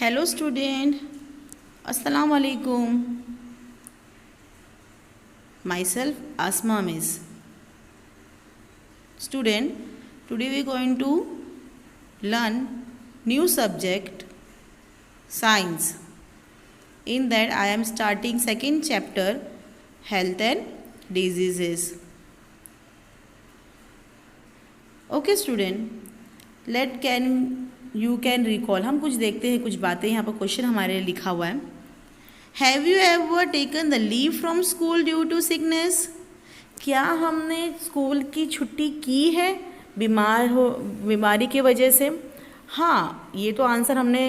Hello student, Assalamu alaikum. Myself Asma Miss. Student, today we are going to learn new subject science. In that I am starting second chapter health and diseases. Okay student, you can recall. हम कुछ देखते हैं, कुछ बातें यहाँ पर question हमारे लिए लिखा हुआ है. Have you ever taken the leave from school due to sickness? क्या हमने स्कूल की छुट्टी की है बीमारी की वजह से? हाँ, ये तो आंसर हमने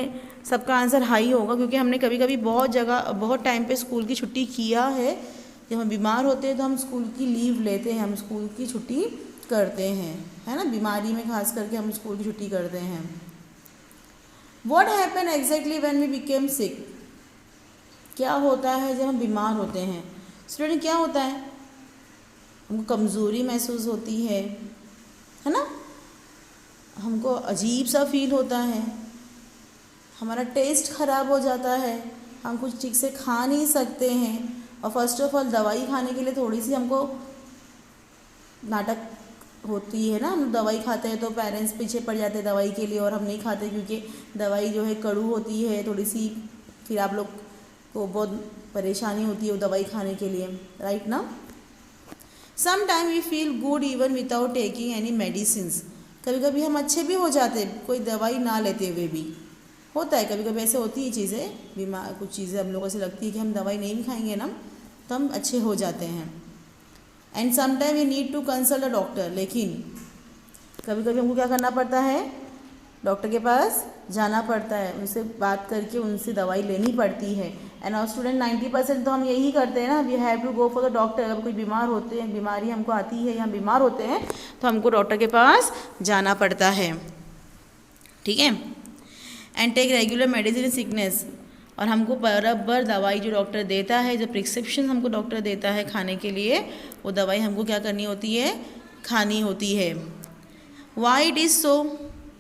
सबका आंसर हाई होगा, क्योंकि हमने कभी कभी बहुत टाइम पे स्कूल की छुट्टी किया है. जब हम बीमार होते हैं तो हम स्कूल की लीव लेते हैं, हम स्कूल की छुट्टी करते हैं, है ना. बीमारी में खास करके हम स्कूल की छुट्टी करते हैं. What happened exactly when we became sick? क्या होता है जब हम बीमार होते हैं? स्टूडेंट, क्या होता है? हमको कमज़ोरी महसूस होती है ना. हमको अजीब सा फील होता है, हमारा टेस्ट ख़राब हो जाता है, हम कुछ ठीक से खा नहीं सकते हैं. और फर्स्ट ऑफ ऑल दवाई खाने के लिए थोड़ी सी हमको नाटक होती है ना. हम दवाई खाते हैं तो पेरेंट्स पीछे पड़ जाते हैं दवाई के लिए, और हम नहीं खाते क्योंकि दवाई जो है कड़ू होती है थोड़ी सी. फिर आप लोग को बहुत परेशानी होती है वो दवाई खाने के लिए, राइट ना. Some time we feel good even without taking any medicines. कभी कभी हम अच्छे भी हो जाते हैं कोई दवाई ना लेते हुए भी. होता है कभी कभी ऐसे होती है चीज़ें, कुछ चीज़ें हम लोगों से लगती है कि हम दवाई नहीं भी खाएंगे ना तो हम अच्छे हो जाते हैं. And sometime we need to consult a doctor. लेकिन कभी कभी हमको क्या करना पड़ता है? डॉक्टर के पास जाना पड़ता है, उनसे बात करके उनसे दवाई लेनी पड़ती है. एंड और स्टूडेंट 90% तो हम यही करते हैं ना, we have to go for the doctor. अगर कोई बीमार होते हैं, बीमारी हमको आती है या हम बीमार होते हैं तो हमको डॉक्टर के पास जाना पड़ता है, ठीक है. And take regular medicine in sickness. और हमको बराबर दवाई जो डॉक्टर देता है, जो प्रिस्क्रिप्शन हमको डॉक्टर देता है खाने के लिए, वो दवाई हमको क्या करनी होती है? खानी होती है. Why it is so?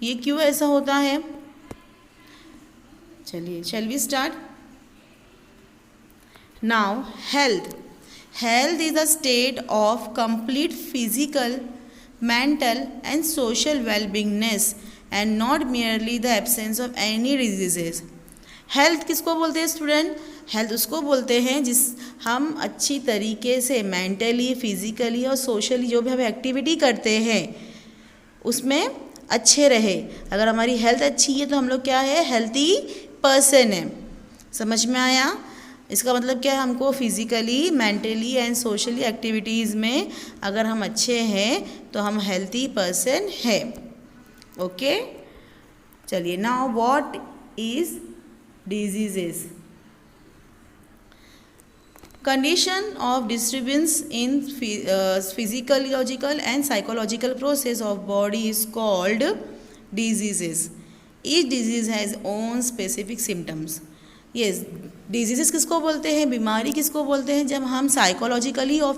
ये क्यों ऐसा होता है? चलिए, shall we start now. Health is a state of complete physical, mental and social wellbeingness and not merely the absence of any diseases. Health किसको बोलते हैं स्टूडेंट? हेल्थ उसको बोलते हैं जिस हम अच्छी तरीके से मेंटली, फिजिकली और सोशली जो भी हम एक्टिविटी करते हैं उसमें अच्छे रहे. अगर हमारी हेल्थ अच्छी है तो हम लोग क्या है? हेल्थी पर्सन है. समझ में आया? इसका मतलब क्या है? हमको physically, mentally and socially activities में अगर हम अच्छे हैं तो हम हेल्थी पर्सन है. ओके, चलिए. Now what is diseases? Condition of disturbance in physiological and psychological process of body is called diseases. Each disease has own specific symptoms. Yes, diseases किसको बोलते हैं? बीमारी किसको बोलते हैं? जब हम साइकोलॉजिकली और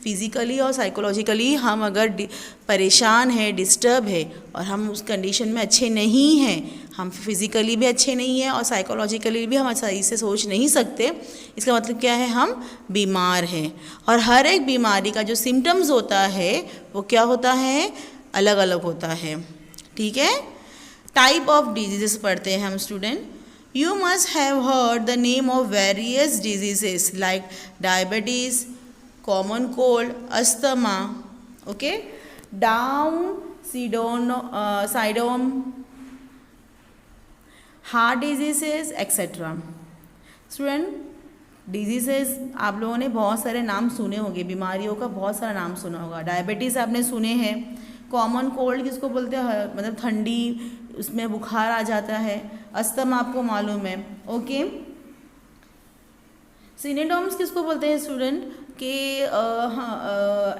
फिज़िकली और साइकोलॉजिकली हम अगर परेशान है, डिस्टर्ब है और हम उस कंडीशन में अच्छे नहीं हैं, हम फिज़िकली भी अच्छे नहीं हैं और साइकोलॉजिकली भी हम सही से सोच नहीं सकते, इसका मतलब क्या है? हम बीमार हैं. और हर एक बीमारी का जो सिम्टम्स होता है वो क्या होता है? अलग अलग होता है, ठीक है. टाइप ऑफ डिजीजेस पढ़ते हैं हम student. You must have heard the name of various diseases like diabetes, common cold, asthma, okay, down syndrome, heart diseases etcetera. Student, diseases आप लोगों ने बहुत सारे नाम सुने होंगे, बीमारियों का बहुत सारा नाम सुना होगा. डायबिटीज़ आपने सुने हैं. कॉमन कोल्ड किसको बोलते हैं? मतलब ठंडी, उसमें बुखार आ जाता है. अस्थमा आपको मालूम है, ओके. सिंड्रोम्स किसको बोलते हैं स्टूडेंट? कि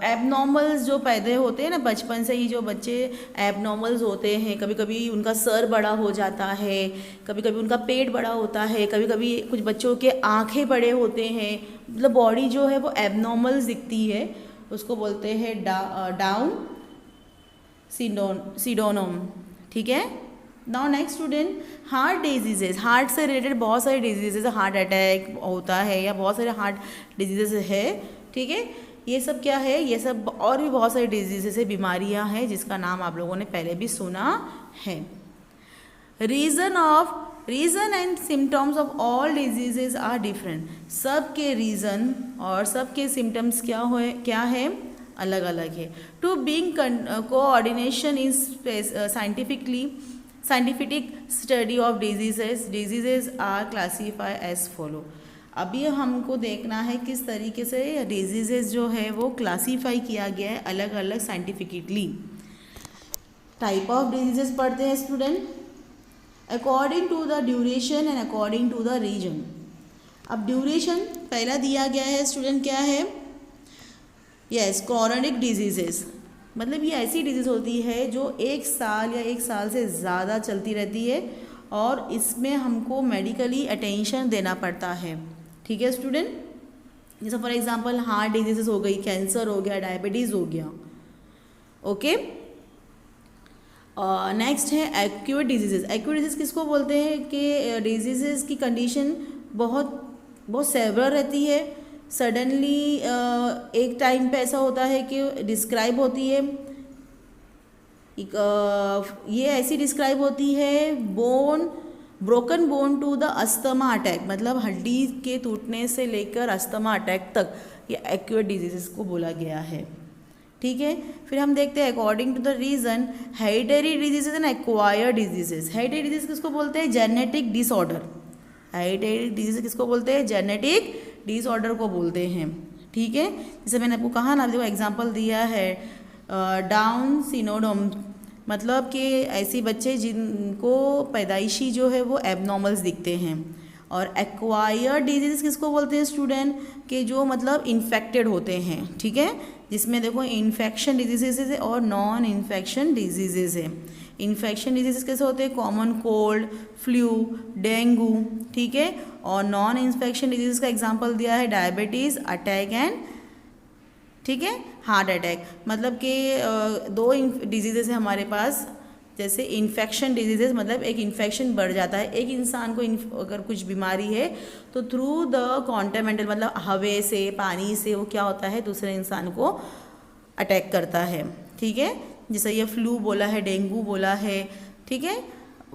एबनॉर्मल्स जो पैदा होते हैं ना बचपन से ही, जो बच्चे एबनॉर्मल्स होते हैं, कभी कभी उनका सर बड़ा हो जाता है, कभी कभी उनका पेट बड़ा होता है, कभी कभी कुछ बच्चों के आँखें बड़े होते हैं, मतलब बॉडी जो है वो एबनॉर्मल्स दिखती है, उसको बोलते हैं डाउन सिंड्रोम, ठीक है. Now next student, heart diseases. Heart से रिलेटेड बहुत सारे डिजीजेज, हार्ट अटैक होता है या बहुत सारे हार्ट डिजीजेज है, ठीक है। ये सब क्या है, ये सब और भी बहुत सारी डिजीजेज है, बीमारियां हैं जिसका नाम आप लोगों ने पहले भी सुना है। Reason and symptoms of all diseases are different. सबके रीज़न और सबके सिम्टम्स क्या है, अलग अलग है। To being coordination in scientific study of diseases are classify as follow. अभी हमको देखना है किस तरीके से डिजीजेज जो है वो क्लासीफाई किया गया है अलग अलग साइंटिफिकली। टाइप ऑफ डिजीजेज पढ़ते हैं student, according to the duration and according to the reason. अब ड्यूरेशन पहला दिया गया है स्टूडेंट, क्या है, यस, क्रॉनिक डिजीजेस, मतलब ये ऐसी डिजीज़ होती है जो 1 साल या 1 साल से ज़्यादा चलती रहती है और इसमें हमको मेडिकली अटेंशन देना पड़ता है, ठीक है स्टूडेंट। जैसे फॉर एग्जांपल हार्ट डिजीजेस हो गई, कैंसर हो गया, डायबिटीज़ हो गया, ओके। नेक्स्ट है एक्यूट डिजीजेस। एक्यूट डिजीज किसको बोलते हैं कि डिजीजेस की कंडीशन बहुत सेवर रहती है, सडनली एक टाइम पे ऐसा होता है कि डिस्क्राइब होती है, ये ऐसी डिस्क्राइब होती है broken bone to the asthma attack, मतलब हड्डी के टूटने से लेकर अस्थमा अटैक तक ये एक्यूट डिजीजेस को बोला गया है, ठीक है। फिर हम देखते हैं according to the reason, hereditary diseases and acquired diseases. Hereditary disease किसको बोलते हैं, जेनेटिक डिसऑर्डर। हेरिडिटरी डिजीज किसको बोलते हैं, जेनेटिक डिसऑर्डर को बोलते हैं, ठीक है। जैसे मैंने आपको कहा ना, देखो एग्जांपल दिया है डाउन सिंड्रोम, मतलब कि ऐसे बच्चे जिनको पैदाइशी जो है वो एबनॉर्मल्स दिखते हैं। और एक्वायर्ड डिजीज किसको बोलते हैं स्टूडेंट, कि जो मतलब इन्फेक्टेड होते हैं, ठीक है, जिसमें देखो इन्फेक्शन डिजीजेज है और नॉन इन्फेक्शन डिजीजेज है। इन्फेक्शन डिजीजेस कैसे होते हैं, कॉमन कोल्ड, फ्लू, डेंगू, ठीक है। और नॉन इन्फेक्शन डिजीज का एग्जांपल दिया है डायबिटीज़, अटैक एंड, ठीक है, हार्ट अटैक। मतलब कि 2 डिजीजेस है हमारे पास। जैसे इन्फेक्शन डिजीजेस मतलब एक इन्फेक्शन बढ़ जाता है, एक इंसान को अगर कुछ बीमारी है तो थ्रू द कॉन्टामिनेटेड, मतलब हवा से, पानी से, वो क्या होता है, दूसरे इंसान को अटैक करता है, ठीक है। जैसे ये फ्लू बोला है, डेंगू बोला है, ठीक है,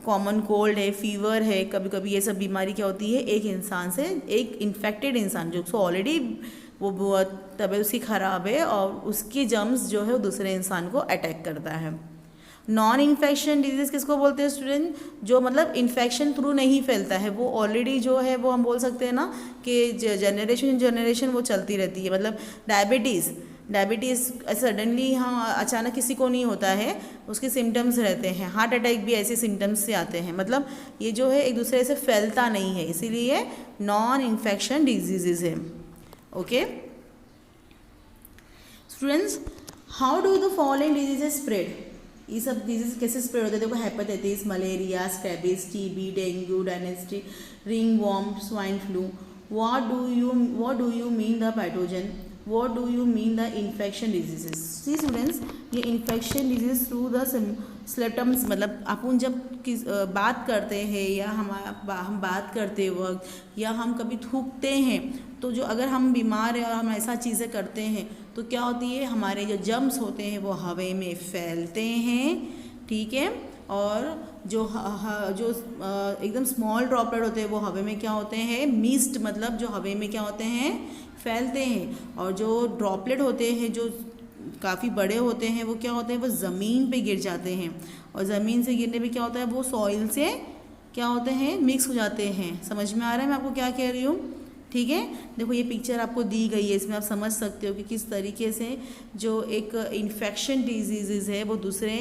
कॉमन कोल्ड है, फीवर है, कभी कभी ये सब बीमारी क्या होती है, एक इंसान से, एक इन्फेक्टेड इंसान जो उसको ऑलरेडी वो तबीयत उसकी ख़राब है और उसकी जर्म्स जो है वो दूसरे इंसान को अटैक करता है। नॉन इन्फेक्शन डिजीज़ किसको बोलते हैं स्टूडेंट, जो मतलब इन्फेक्शन थ्रू नहीं फैलता है, वो ऑलरेडी जो है वो हम बोल सकते हैं ना कि जनरेशन वो चलती रहती है। मतलब डायबिटीज़ सडनली हाँ अचानक किसी को नहीं होता है, उसके सिम्टम्स रहते हैं। हार्ट अटैक भी ऐसे सिम्टम्स से आते हैं, मतलब ये जो है एक दूसरे से फैलता नहीं है, इसीलिए नॉन इन्फेक्शन डिजीजेज है, okay students. How do the following diseases spread, ये सब डिजीज कैसे स्प्रेड होते हैं, देखो hepatitis, malaria, स्कैबिस, TB, dengue, dynasty, ringworm, swine flu. What do you mean the pathogen? What do you mean the infection diseases? See students, ये infection disease through the symptoms, मतलब अपन जब बात करते हैं या हम बात करते वक्त या हम कभी थूकते हैं तो जो अगर हम बीमार हैं और हम ऐसा चीज़ें करते हैं तो क्या होती है, हमारे जो जर्म्स होते हैं वो हवा में फैलते हैं, ठीक है। और जो एकदम स्मॉल ड्रॉपलेट होते हैं वो हवा में क्या होते हैं, मिस्ट, मतलब जो हवा में क्या होते हैं, फैलते हैं। और जो ड्रॉपलेट होते हैं जो काफ़ी बड़े होते हैं वो क्या होते हैं, वो ज़मीन पे गिर जाते हैं और ज़मीन से गिरने पे क्या होता है, वो सॉइल से क्या होते हैं, मिक्स हो जाते हैं। समझ में आ रहा है मैं आपको क्या कह रही हूँ, ठीक है। देखो ये पिक्चर आपको दी गई है, इसमें आप समझ सकते हो कि किस तरीके से जो एक इन्फेक्शन डिजीज़ है वो दूसरे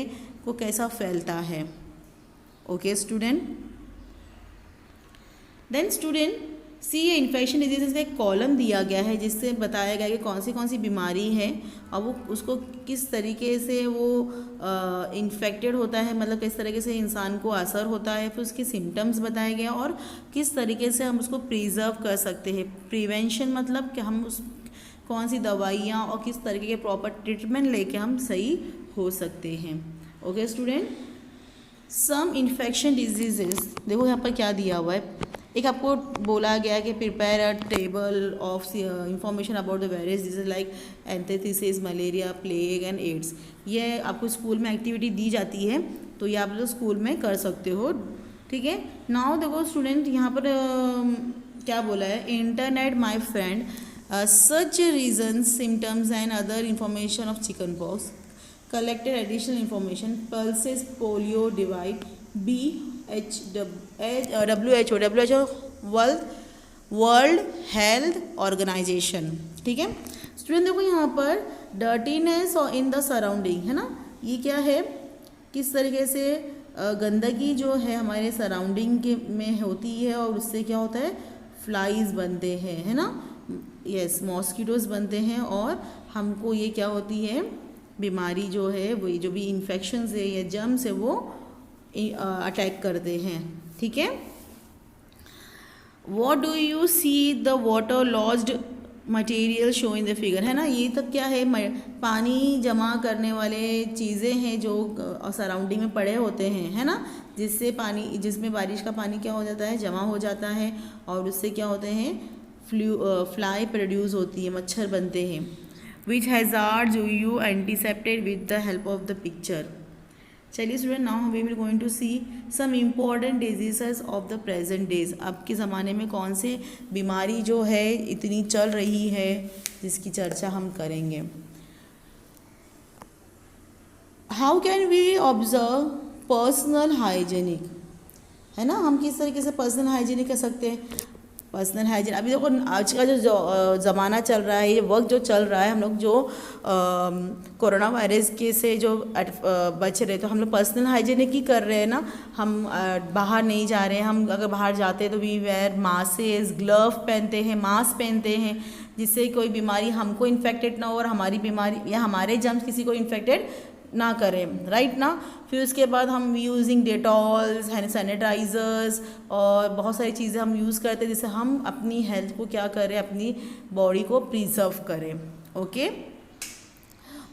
को कैसा फैलता है, okay student. Then student see, ये इन्फेक्शन डिजीज़ का एक कॉलम दिया गया है जिससे बताया गया कि कौन सी बीमारी है और वो उसको किस तरीके से वो इन्फेक्टेड होता है, मतलब किस तरीके से इंसान को असर होता है, फिर उसके सिम्टम्स बताए गए और किस तरीके से हम उसको प्रिजर्व कर सकते हैं। प्रिवेंशन मतलब कि हम उस कौन सी दवाइयाँ और किस तरीके के प्रॉपर ट्रीटमेंट लेके हम सही हो सकते हैं, okay student. Some infection diseases, देखो यहाँ पर क्या दिया हुआ है, एक आपको बोला गया है कि prepare a table of information about the various disease like anthrax, malaria, plague and AIDS. ये आपको स्कूल में एक्टिविटी दी जाती है, तो ये आप लोग स्कूल में कर सकते हो, ठीक है। नाउ देखो स्टूडेंट, यहाँ पर क्या बोला है, internet my friend such reason symptoms and other information of chicken pox, collected additional information, pulses, polio, divide, WHO world health organisation, ठीक है। स्टूडेंट देखो यहाँ पर डर्टीनेस और इन द सराउंडिंग है ना, ये क्या है, किस तरीके से गंदगी जो है हमारे सराउंडिंग के में होती है और उससे क्या होता है, फ्लाइज बनते हैं, है ना, यस, मॉस्किटोज बनते हैं और हमको ये क्या होती है, बीमारी जो है वही जो भी इन्फेक्शन है या जर्म्स है वो अटैक करते हैं, ठीक है। What do you see the water lodged material show in the figure, है ना, ये तब क्या है, पानी जमा करने वाले चीज़ें हैं जो सराउंडिंग में पड़े होते हैं, है ना, जिससे पानी, जिसमें बारिश का पानी क्या हो जाता है, जमा हो जाता है और उससे क्या होते हैं, फ्लाई प्रोड्यूस होती है, मच्छर बनते हैं। Which hazards do you anticipate with the help of the picture? चलिए student, now we will going to see some important diseases of the present days. अब के ज़माने में कौन से बीमारी जो है इतनी चल रही है जिसकी चर्चा हम करेंगे। How can we observe personal hygienic, है ना, हम किस तरीके से पर्सनल हाइजीनिक कर सकते हैं। पर्सनल हाइजीन, अभी देखो आज का जो ज़माना चल रहा है, ये वक्त जो चल रहा है, हम लोग जो कोरोना वायरस के से जो बच रहे, तो हम लोग पर्सनल हाइजीनिक ही कर रहे हैं ना, हम बाहर नहीं जा रहे हैं, हम अगर बाहर जाते हैं तो वी वेयर मास्क, ग्लव पहनते हैं, मास्क पहनते हैं, जिससे कोई बीमारी हमको इन्फेक्टेड ना हो और हमारी बीमारी या हमारे जर्म्स किसी को इन्फेक्टेड ना करें, राइट ना। फिर उसके बाद हम यूजिंग डेटॉल्स, हैंड सैनिटाइजर्स और बहुत सारी चीज़ें हम यूज़ करते हैं जिससे हम अपनी हेल्थ को क्या करें, अपनी बॉडी को प्रिजर्व करें, okay.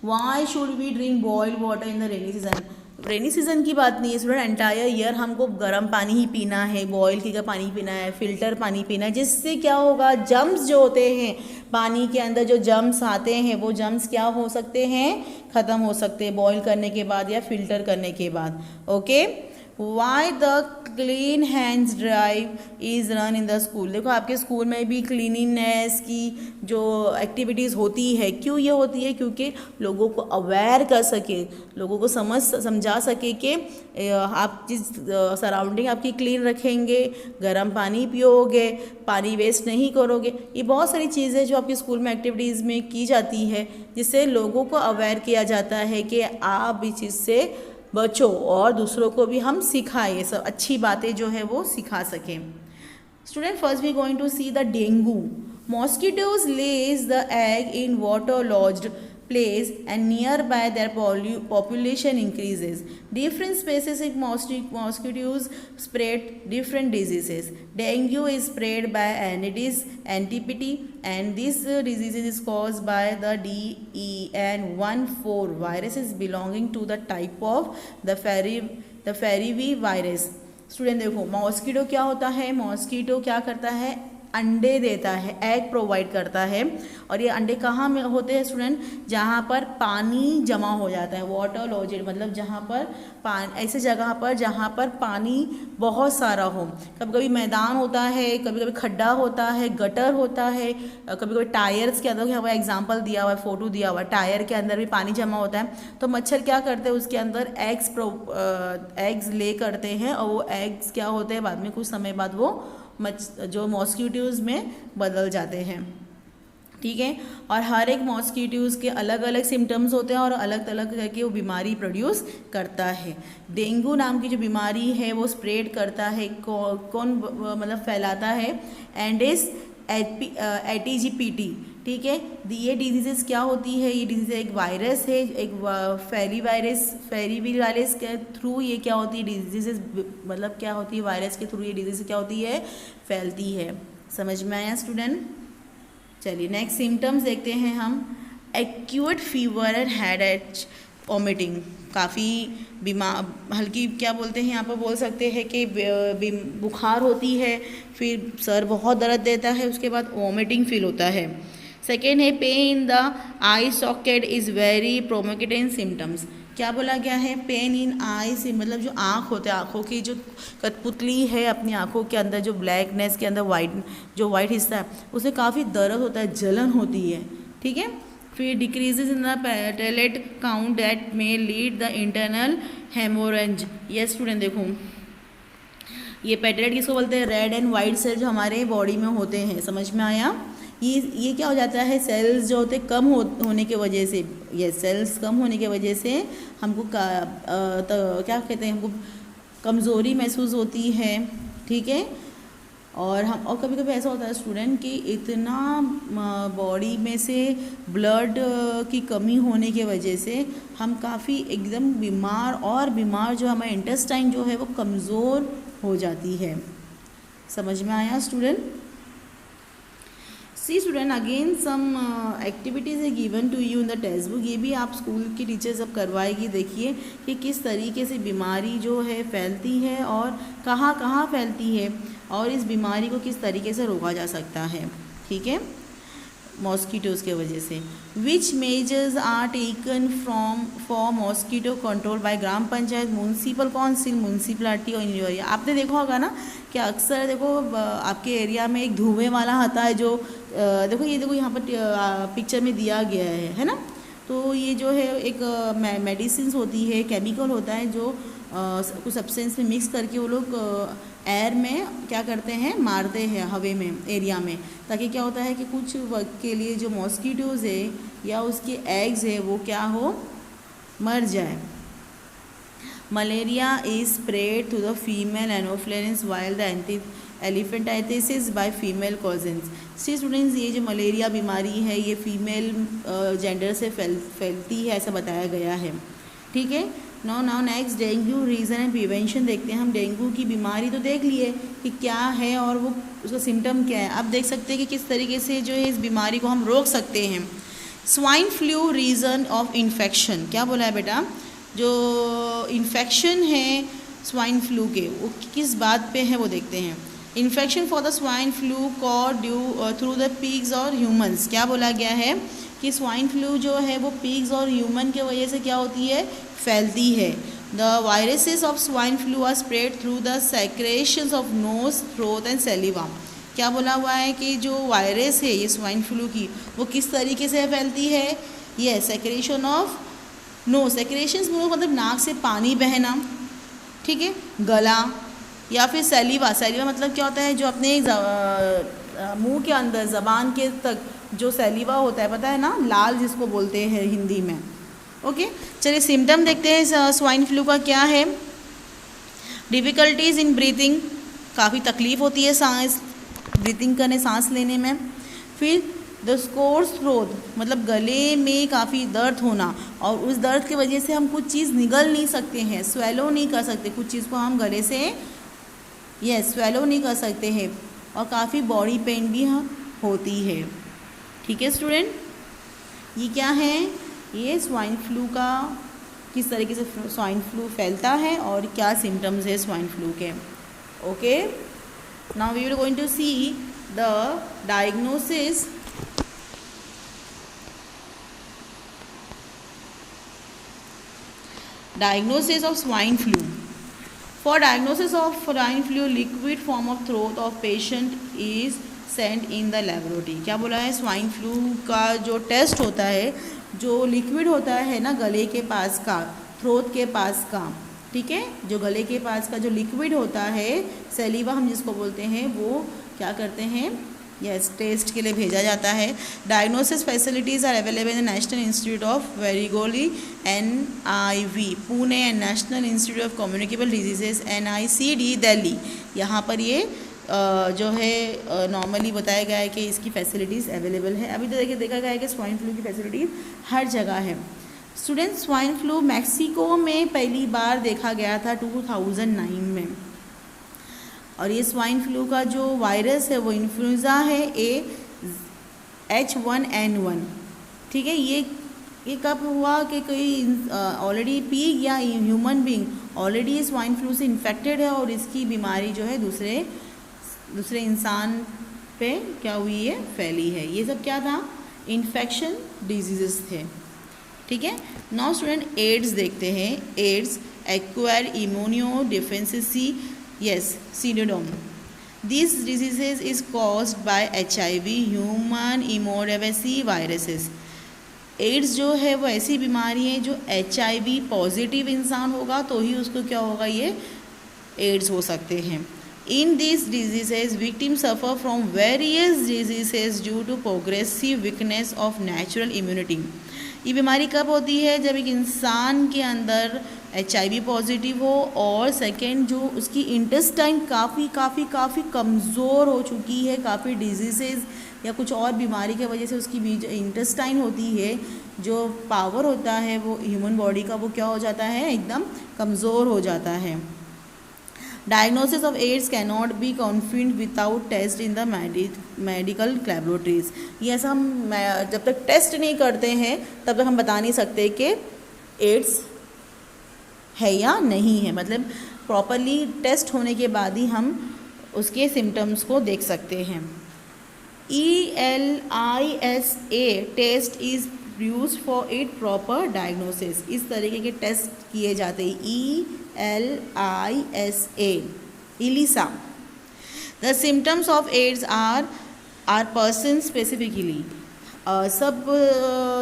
Why should we drink boiled water in the rainy season, rainy season की बात नहीं है स्टूडेंट, एंटायर ईयर हमको गर्म पानी ही पीना है, बॉयल किया पानी पीना है, फिल्टर पानी पीना है, जिससे क्या होगा, जम्स जो होते हैं पानी के अंदर, जो जम्स आते हैं वो जम्स क्या हो सकते हैं, ख़त्म हो सकते हैं बॉयल करने के बाद या फिल्टर करने के बाद, okay. Why the clean hands drive is run in the school, देखो आपके स्कूल में भी क्लीनिनेस की जो एक्टिविटीज़ होती है, क्यों ये होती है, क्योंकि लोगों को अवेयर कर सके, लोगों को समझा सके कि आप जिस सराउंडिंग आपकी क्लीन रखेंगे, गर्म पानी पियोगे, पानी वेस्ट नहीं करोगे, ये बहुत सारी चीज़ें जो आपके स्कूल में एक्टिविटीज़ में की जाती है, जिससे लोगों को अवेयर किया जाता है कि आप इस चीज़ से बचो और दूसरों को भी हम सिखाएं, ये सब अच्छी बातें जो है वो सिखा सकें। Student, first we going to see the dengue. Mosquitoes lays the egg in water lodged place and nearby their population increases. Different species of mosquitoes spread different diseases. Dengue is spread by Aedes aegypti and this disease is caused by the DEN14 virus is belonging to the type of the Ferivi virus. Student देखो, mosquito क्या होता है, mosquito क्या करता है, अंडे देता है, एग प्रोवाइड करता है, और ये अंडे कहाँ में होते हैं स्टूडेंट, जहाँ पर पानी जमा हो जाता है, वाटर लॉजेड, मतलब जहाँ पर ऐसे जगह पर जहाँ पर पानी बहुत सारा हो, कभी कभी मैदान होता है, कभी कभी खड्डा होता है, गटर होता है, कभी कभी टायर्स के अंदर, यहाँ पर एग्जांपल दिया हुआ है, फोटो दिया हुआ है, टायर के अंदर भी पानी जमा होता है, तो मच्छर क्या करते हैं, उसके अंदर एग्स ले करते हैं और वो एग्स क्या होते हैं, बाद में कुछ समय बाद वो जो मॉस्किटोज़ में बदल जाते हैं, ठीक है। और हर एक मॉस्किटोज़ के अलग अलग सिम्टम्स होते हैं और अलग अलग करके वो बीमारी प्रोड्यूस करता है। डेंगू नाम की जो बीमारी है वो स्प्रेड करता है, कौन मतलब फैलाता है, एंडेस एटीजीपीटी, ठीक है। ये डिजीज़ क्या होती है, ये डिजीज़ एक वायरस है, एक फेरी वायरस के थ्रू ये क्या होती है, डिजीज़ मतलब क्या होती है, वायरस के थ्रू ये डिजीज़ क्या होती है, फैलती है। समझ में आया स्टूडेंट? चलिए नेक्स्ट सिम्टम्स देखते हैं हम। Acute fever and headache vomiting, काफ़ी बीमार, हल्की क्या बोलते हैं यहाँ पर बोल सकते हैं कि बुखार होती है, फिर सर बहुत दर्द देता है, उसके बाद वॉमिटिंग फील होता है। सेकेंड है pain in the eye socket is very provoking symptoms. क्या बोला गया है? पेन इन आई से मतलब जो आँख होता है, आँखों की जो कठपुतली है अपनी आँखों के अंदर, जो ब्लैकनेस के अंदर वाइट हिस्सा है, उससे काफ़ी दर्द होता है, जलन होती है। ठीक है। फिर decreases in the platelet count that may lead the internal haemorrhage. Yes student, देखो ये प्लेटलेट किसको बोलते हैं? रेड एंड वाइट सेल जो हमारे बॉडी में होते हैं, समझ में आया? ये क्या हो जाता है? सेल्स जो होते कम होने के वजह से, ये सेल्स कम होने की वजह से हमको क्या कहते हैं, हमको कमज़ोरी महसूस होती है। ठीक है। और कभी कभी ऐसा होता है स्टूडेंट कि इतना बॉडी में से ब्लड की कमी होने की वजह से हम काफ़ी एकदम बीमार जो हमारा इंटेस्टाइन जो है वो कमज़ोर हो जाती है। समझ में आया student? See student, again some activities है given to you in the text book. ये भी आप स्कूल की टीचर सब करवाएगी। देखिए कि किस तरीके से बीमारी जो है फैलती है और कहाँ कहाँ फैलती है और इस बीमारी को किस तरीके से रोका जा सकता है। ठीक है। मॉस्किटोज़ के वजह से which measures are taken for mosquito control by gram panchayat, municipal council, municipality और इन योर एरिया। आपने देखा होगा ना कि अक्सर देखो आपके एरिया में एक धुएं वाला आता है जो देखो यहाँ पर पिक्चर में दिया गया है ना। तो ये जो है एक मेडिसिन होती है, केमिकल होता है जो कुछ सब्सटेंस में मिक्स करके वो लोग एयर में क्या करते हैं, मारते हैं हवा में, एरिया में, ताकि क्या होता है कि कुछ वक्त के लिए जो मॉस्किटोज़ है या उसके एग्स है वो क्या हो, मर जाए। Malaria is spread to the female anopheles while the elephantiasis by female causes. See students, ये जो मलेरिया बीमारी है ये फीमेल जेंडर से फैलती है, ऐसा बताया गया है। ठीक है। Now next dengue reason and prevention देखते हैं हम। डेंगू की बीमारी तो देख लिए कि क्या है और वो उसका सिम्टम क्या है। अब देख सकते हैं कि किस तरीके से जो है इस बीमारी को हम रोक सकते हैं। Swine flu reason of infection. क्या बोला है बेटा? जो इन्फेक्शन है स्वाइन फ्लू के वो किस बात पे है वो देखते हैं। Infection for the swine flu cause due through the pigs और ह्यूमंस। क्या बोला गया है कि स्वाइन फ्लू जो है वो पिग्स और ह्यूमन के वजह से क्या होती है, फैलती है। The viruses of swine flu are spread through the secretions of nose, throat and saliva. क्या बोला हुआ है कि जो वायरस है ये स्वाइन फ्लू की वो किस तरीके से फैलती है? ये सेक्रेशन ऑफ नोज, सेक्रेशंस मतलब नाक से पानी बहना, ठीक है, गला, या फिर सेलिवा। सेलिवा मतलब क्या होता है, जो अपने मुंह के अंदर ज़बान के तक जो सेलिवा होता है, पता है ना, लाल जिसको बोलते हैं हिंदी में। ओके, चलिए सिम्टम देखते हैं स्वाइन फ्लू का क्या है। डिफ़िकल्टीज़ इन ब्रीथिंग, काफ़ी तकलीफ़ होती है सांस ब्रीथिंग करने, सांस लेने में। फिर द स्कोर्स थ्रोट मतलब गले में काफ़ी दर्द होना, और उस दर्द की वजह से हम कुछ चीज़ निगल नहीं सकते हैं, स्वेलो नहीं कर सकते, कुछ चीज़ को हम गले से स्वेलो नहीं कर सकते हैं, और काफ़ी बॉडी पेन भी होती है। ठीक है स्टूडेंट, ये क्या है, ये स्वाइन फ्लू का किस तरीके से स्वाइन फ्लू फैलता है और क्या सिम्टम्स है स्वाइन फ्लू के। Okay, now we are going to see the diagnosis of swine flu. For diagnosis of swine flu, liquid form of throat of patient is sent in the laboratory. क्या बोला है, swine flu का जो test होता है, जो liquid होता है ना गले के पास का, थ्रोट के पास का, ठीक है, जो गले के पास का जो लिक्विड होता है, सेलिवा हम जिसको बोलते हैं, वो क्या करते हैं, टेस्ट के लिए भेजा जाता है। Diagnosis facilities are available in National Institute of वेरिगोली NIV Pune and National Institute of Communicable Diseases NICD Delhi. यहाँ पर ये जो है नॉर्मली बताया गया है कि इसकी फैसिलिटीज़ अवेलेबल है। अभी तो देखा गया है कि स्वाइन फ्लू की फैसिलिटीज़ हर जगह है। स्टूडेंट, स्वाइन फ्लू मैक्सिको में पहली बार देखा गया था 2009 में, और ये स्वाइन फ्लू का जो वायरस है वो इन्फ्लुएंजा है H1N1, ठीक है। ये ये कब हुआ कि कोई ऑलरेडी पीग या human being already swine flu से इन्फेक्टेड है और इसकी बीमारी जो है दूसरे इंसान पे क्या हुई है, फैली है। ये सब क्या था, इन्फेक्शन डिजीजेस थे। ठीक है। नाउ स्टूडेंट एड्स देखते हैं। AIDS acquire immuno deficiency, yes, syndrome. This diseases is caused by HIV, human immunodeficiency viruses. AIDS जो है वो ऐसी बीमारी है जो HIV पॉजिटिव इंसान होगा तो ही उसको क्या होगा, ये एड्स हो सकते हैं। In this diseases victim suffer from various diseases due to progressive weakness of natural immunity. ये बीमारी कब होती है, जब एक इंसान के अंदर HIV पॉजिटिव हो और सेकेंड जो उसकी इंटेस्टाइन काफ़ी कमज़ोर हो चुकी है, काफ़ी डिजीजेज या कुछ और बीमारी की वजह से उसकी जो इंटेस्टाइन होती है, जो पावर होता है वो ह्यूमन बॉडी का, वो क्या हो जाता है, एकदम कमज़ोर हो जाता है। Diagnosis of AIDS cannot be confirmed without test in the medical laboratories. ये ऐसा हम जब तक टेस्ट नहीं करते हैं तब तक हम बता नहीं सकते कि एड्स है या नहीं है। मतलब प्रॉपरली टेस्ट होने के बाद ही हम उसके सिम्टम्स को देख सकते हैं। ELISA test is use for it proper diagnosis. इस तरीके के टेस्ट किए जाते हैं। ELISA, ELISA। The symptoms of AIDS are person specifically. सब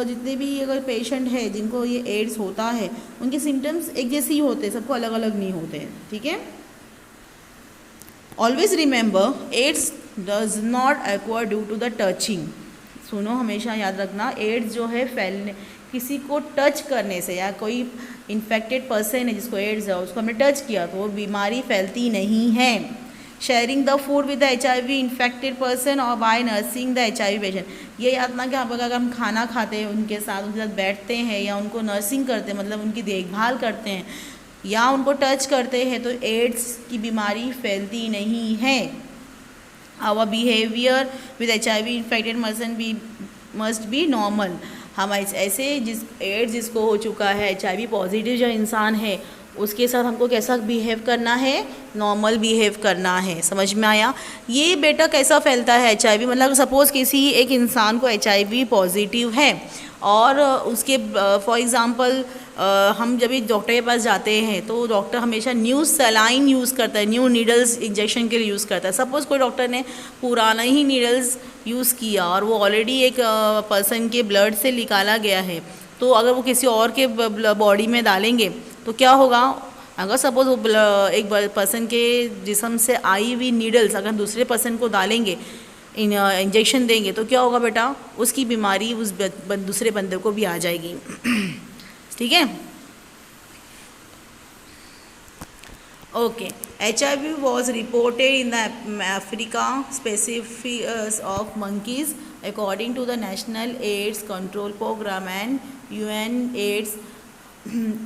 जितने भी अगर पेशेंट है जिनको ये एड्स होता है उनके सिम्टम्स एक जैसे ही होते हैं, सबको अलग अलग नहीं होते हैं। ठीक है। Always remember AIDS does not acquire due to the touching. सुनो, हमेशा याद रखना, एड्स जो है फैलने, किसी को टच करने से, या कोई इन्फेक्टेड पर्सन है जिसको एड्स है उसको हमने टच किया तो वो बीमारी फैलती नहीं है। Sharing the food with the HIV infected person और by nursing the HIV patient. ये याद ना कि आप अगर हम खाना खाते हैं उनके साथ बैठते हैं या उनको नर्सिंग करते हैं, मतलब उनकी देखभाल करते हैं या उनको टच करते हैं तो एड्स की बीमारी फैलती नहीं है। Our behaviour with HIV infected person must be normal. हम ऐसे एड्स जिसको हो चुका है, HIV पॉजिटिव जो इंसान है, उसके साथ हमको कैसा बिहेव करना है, नॉर्मल बिहेव करना है। समझ में आया? ये बेटा कैसा फैलता है HIV, मतलब सपोज़ किसी एक इंसान को HIV पॉजिटिव है और उसके फॉर एग्ज़ाम्पल हम जब भी डॉक्टर के पास जाते हैं तो डॉक्टर हमेशा न्यू सलाइन यूज़ करता है, न्यू नीडल्स इंजेक्शन के लिए यूज़ करता है। सपोज़ कोई डॉक्टर ने पुराना ही नीडल्स यूज़ किया और वो ऑलरेडी एक पर्सन के ब्लड से निकाला गया है, तो अगर वो किसी और के बॉडी में डालेंगे तो क्या होगा, अगर सपोज़ वो एक पर्सन के जिस्म से आई हुई नीडल्स अगर दूसरे पर्सन को डालेंगे, इंजेक्शन देंगे, तो क्या होगा बेटा, उसकी बीमारी उस दूसरे बंदे को भी आ जाएगी। ठीक है। Okay. HIV was reported in the Africa specific of monkeys according to the National AIDS Control Program and UNAIDS.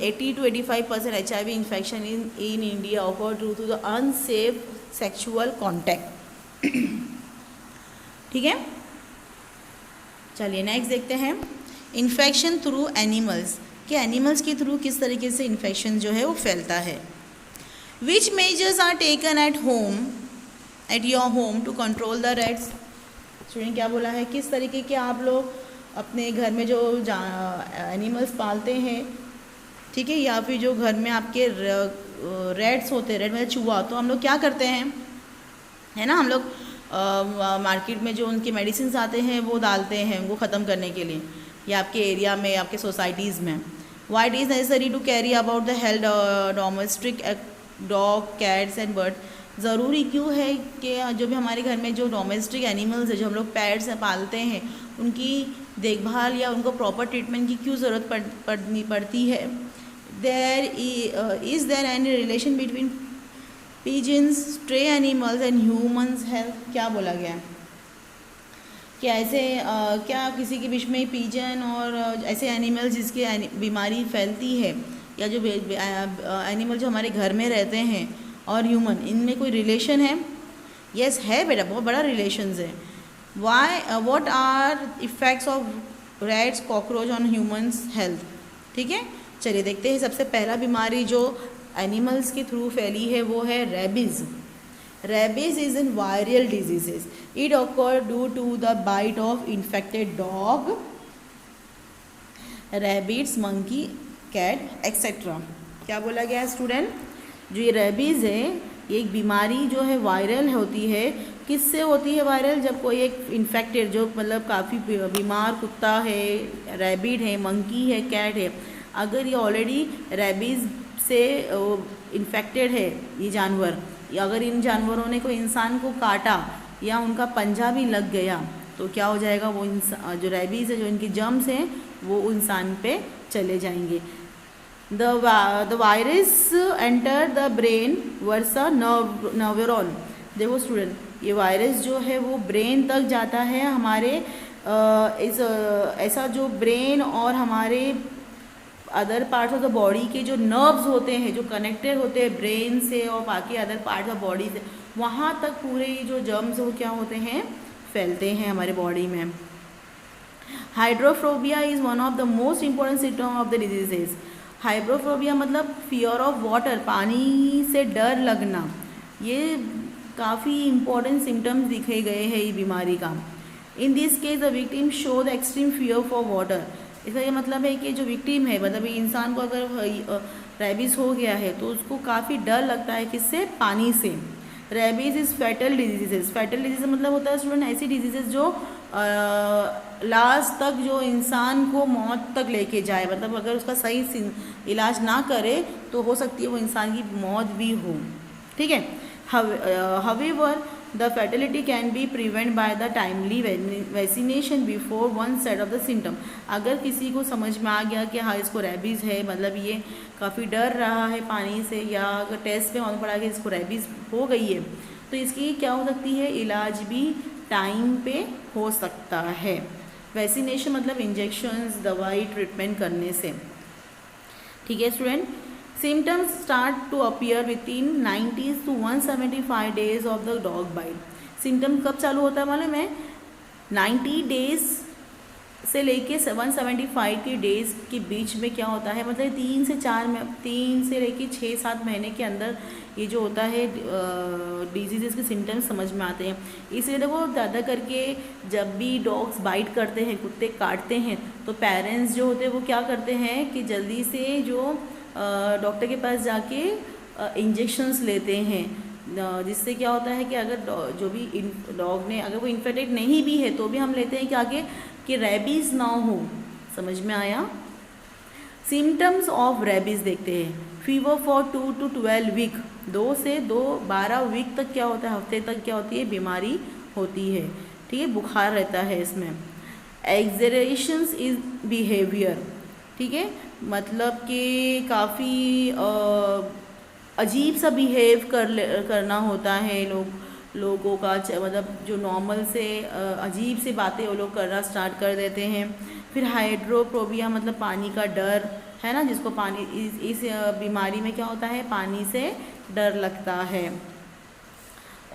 80 to 85% HIV infection in India occur due to the unsafe sexual contact. ठीक है। चलिए next देखते हैं, infection through animals, कि animals के थ्रू किस तरीके से इन्फेक्शन जो है वो फैलता है। Which measures are taken at home, at your home to control the rats. Student क्या बोला है, किस तरीके के आप लोग अपने घर में जो एनिमल्स पालते हैं, ठीक है, या फिर जो घर में आपके रैट्स होते हैं, रैट मतलब चूहा, तो हम लोग क्या करते हैं, है ना, हम लोग मार्केट में जो उनके मेडिसिन आते हैं वो डालते हैं उनको ख़त्म करने के लिए, या आपके एरिया में, आपके सोसाइटीज़ में। Why it is necessary to carry about the health domestic dog, cats and bird. ज़रूरी क्यों है कि जो भी हमारे घर में जो डोमेस्टिक एनिमल्स है, जो हम लोग पेट्स पालते हैं, उनकी देखभाल या उनको प्रॉपर ट्रीटमेंट की क्यों ज़रूरत पड़ती है। Is there any relation between pigeons, stray animals and humans health. क्या बोला गया है कि ऐसे क्या किसी के बीच में पिजन और ऐसे एनिमल्स जिसकी बीमारी फैलती है, या जो एनिमल जो हमारे घर में रहते हैं और ह्यूमन, इनमें कोई रिलेशन है? यस है बेटा, बहुत बड़ा रिलेशंस है। What are effects of rats cockroach on humans health. ठीक है, चलिए देखते हैं। सबसे पहला बीमारी जो एनिमल्स के थ्रू फैली है वो है rabies. Rabies is in viral diseases. It occur due to the bite of infected dog, rabbits, monkey, cat etcetera. क्या बोला गया है स्टूडेंट? जो ये रेबीज़ है ये एक बीमारी जो है वायरल होती है। किससे होती है वायरल? जब कोई एक इन्फेक्टेड जो मतलब काफ़ी बीमार कुत्ता है, रैबिट है, मंकी है, कैट है, अगर ये ऑलरेडी रेबीज़ से इन्फेक्टेड है ये जानवर, या अगर इन जानवरों ने कोई इंसान को काटा या उनका पंजा भी लग गया तो क्या हो जाएगा? वो जो रेबीज़ है, जो इनकी जर्म्स हैं वो इंसान पे चले जाएंगे। The virus enter the brain versa neuron. देखो स्टूडेंट, ये वायरस जो है वो ब्रेन तक जाता है हमारे ऐसा जो ब्रेन और हमारे other parts of the body के जो नर्व्स होते हैं, जो कनेक्टेड होते हैं ब्रेन से और बाकी अदर पार्ट्स ऑफ बॉडी से, वहाँ तक पूरे जो जर्म्स वो क्या होते हैं? फैलते हैं हमारे बॉडी में। Hydrophobia is one of the most important symptom of the diseases. Hydrophobia मतलब फियर ऑफ वाटर, पानी से डर लगना। ये काफ़ी इंपॉर्टेंट सिम्टम्स दिखे गए हैं ये बीमारी का। In this case the victim show the extreme fear for water. इसका ये मतलब है कि जो विक्टिम है, मतलब इंसान को अगर रेबीज़ हो गया है तो उसको काफ़ी डर लगता है किससे? पानी से। Rabies is fatal diseases. Fatal disease मतलब होता है स्टूडेंट ऐसी डिजीजेज जो लास्ट तक जो इंसान को मौत तक लेके जाए, मतलब अगर उसका सही इलाज ना करे तो हो सकती है वो इंसान की मौत भी हो। ठीक है। However, the fatality can be prevented by the timely vaccination before one set of the symptom। अगर किसी को समझ में आ गया कि हाँ इसको रेबीज़ है, मतलब ये काफ़ी डर रहा है पानी से, या अगर टेस्ट में मालूम पड़ा कि इसको रेबीज़ हो गई है, तो इसकी क्या हो सकती है? इलाज भी टाइम पे हो सकता है। वैक्सीनेशन मतलब इंजेक्शंस, दवाई, ट्रीटमेंट करने से। ठीक है student. Symptoms start to appear within 90 to 175 days of the dog bite। Symptom कब चालू होता है मालूम है? 90 डेज से लेके 175 के डेज के बीच में क्या होता है? मतलब 3 से लेके 6-7 महीने के अंदर ये जो होता है डिजीज़ के सिम्टम्स समझ में आते हैं। इसलिए देखो ज़्यादा करके जब भी डॉग्स बाइट करते हैं, कुत्ते काटते हैं, तो पेरेंट्स जो होते हैं वो क्या करते हैं कि जल्दी से जो डॉक्टर के पास जाके इंजेक्शंस लेते हैं, जिससे क्या होता है कि अगर जो भी डॉग ने अगर वो इन्फेक्टेड नहीं भी है तो भी हम लेते हैं कि आगे कि रेबीज़ ना हो। समझ में आया? सिम्टम्स ऑफ रेबीज़ देखते हैं। फीवर फॉर 2 to 12 वीक, 2 से 12 वीक तक क्या होता है? हफ्ते तक क्या होती है? बीमारी होती है। ठीक है, बुखार रहता है इसमें। एक्सरेशंस इज बिहेवियर। ठीक है, मतलब कि काफ़ी अजीब सा बिहेव करना होता है लोगों का, मतलब जो नॉर्मल से अजीब सी बातें वो लोग करना स्टार्ट कर देते हैं। फिर हाइड्रोफोबिया मतलब पानी का डर है ना, जिसको पानी इस बीमारी में क्या होता है? पानी से डर लगता है।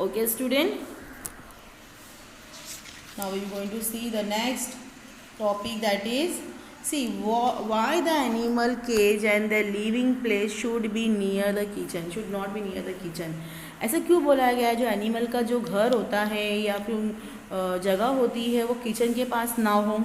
Okay student, now we are going to see the next topic, that is see why the animal cage and the living place should be near the kitchen, should not be near the kitchen। ऐसा क्यों बोला गया है? जो animal का जो घर होता है या फिर जगह होती है वो किचन के पास ना हो।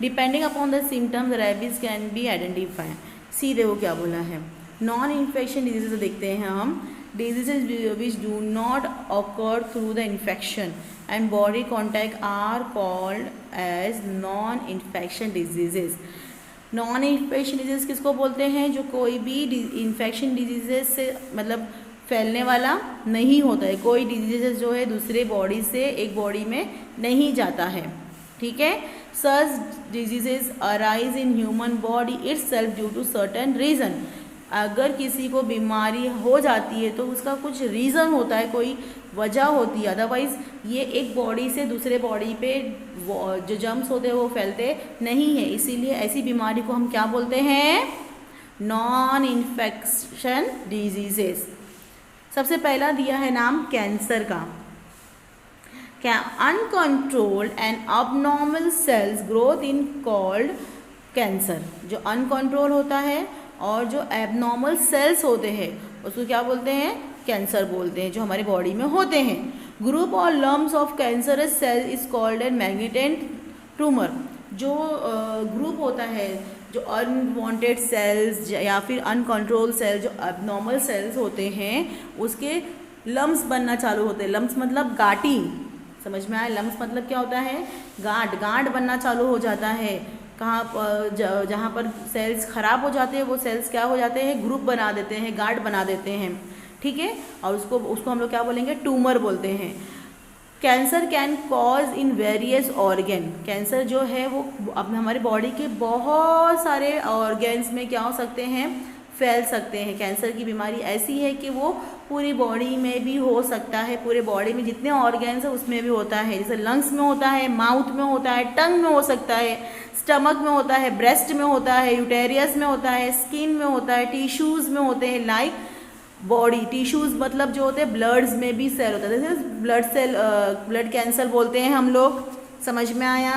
Depending upon the symptoms rabies can be identify. See देखो क्या बोला है। नॉन इन्फेक्शन डिजीजेज देखते हैं हम। Diseases which do not occur through the infection and body contact are called as non-infection diseases। non-infection disease किसको बोलते हैं? जो कोई भी infection diseases से मतलब फैलने वाला नहीं होता है। कोई diseases जो है दूसरे बॉडी से एक बॉडी में नहीं जाता है। ठीक है, such diseases arise in human body itself due to certain reason। अगर किसी को बीमारी हो जाती है तो उसका कुछ रीज़न होता है, कोई वजह होती है, अदरवाइज़ ये एक बॉडी से दूसरे बॉडी पे जो जर्म्स होते हैं वो फैलते नहीं है। इसीलिए ऐसी बीमारी को हम क्या बोलते हैं? Non infection diseases. सबसे पहला दिया है नाम कैंसर का। Uncontrolled and abnormal cells growth in called cancer. जो अनकंट्रोल होता है और जो एबनॉर्मल सेल्स होते हैं उसको क्या बोलते हैं? कैंसर बोलते हैं, जो हमारी बॉडी में होते हैं। ग्रुप और lumps of cancerous cell is called an malignant tumour. जो ग्रुप होता है, जो अनवांटेड सेल्स या फिर अनकंट्रोल सेल्स, जो एबनॉर्मल सेल्स होते हैं, उसके लम्स बनना चालू होते हैं। लम्स मतलब गांठी, समझ में आया? लम्स मतलब क्या होता है? गांठ बनना चालू हो जाता है। कहाँ जहाँ पर सेल्स खराब हो जाते हैं वो सेल्स क्या हो जाते हैं? ग्रुप बना देते हैं, गांठ बना देते हैं, ठीक है। और उसको हम लोग क्या बोलेंगे? ट्यूमर बोलते हैं। Cancer can cause in various organ. Cancer जो है वो अब हमारे बॉडी के बहुत सारे ऑर्गन्स में क्या हो सकते हैं? फैल सकते हैं। कैंसर की बीमारी ऐसी है कि वो पूरी बॉडी में भी हो सकता है, पूरे बॉडी में जितने ऑर्गन्स हैं उसमें भी होता है। जैसे लंग्स में होता है, माउथ में होता है, टंग में हो सकता है, स्टमक में होता है, ब्रेस्ट में होता है, यूटेरियस में होता है, स्किन में होता है, टिश्यूज़ में होते हैं। लाइक बॉडी टिश्यूज़ मतलब जो होते हैं ब्लड्स में भी सेल होता है, जैसे ब्लड कैंसर बोलते हैं हम लोग। समझ में आया?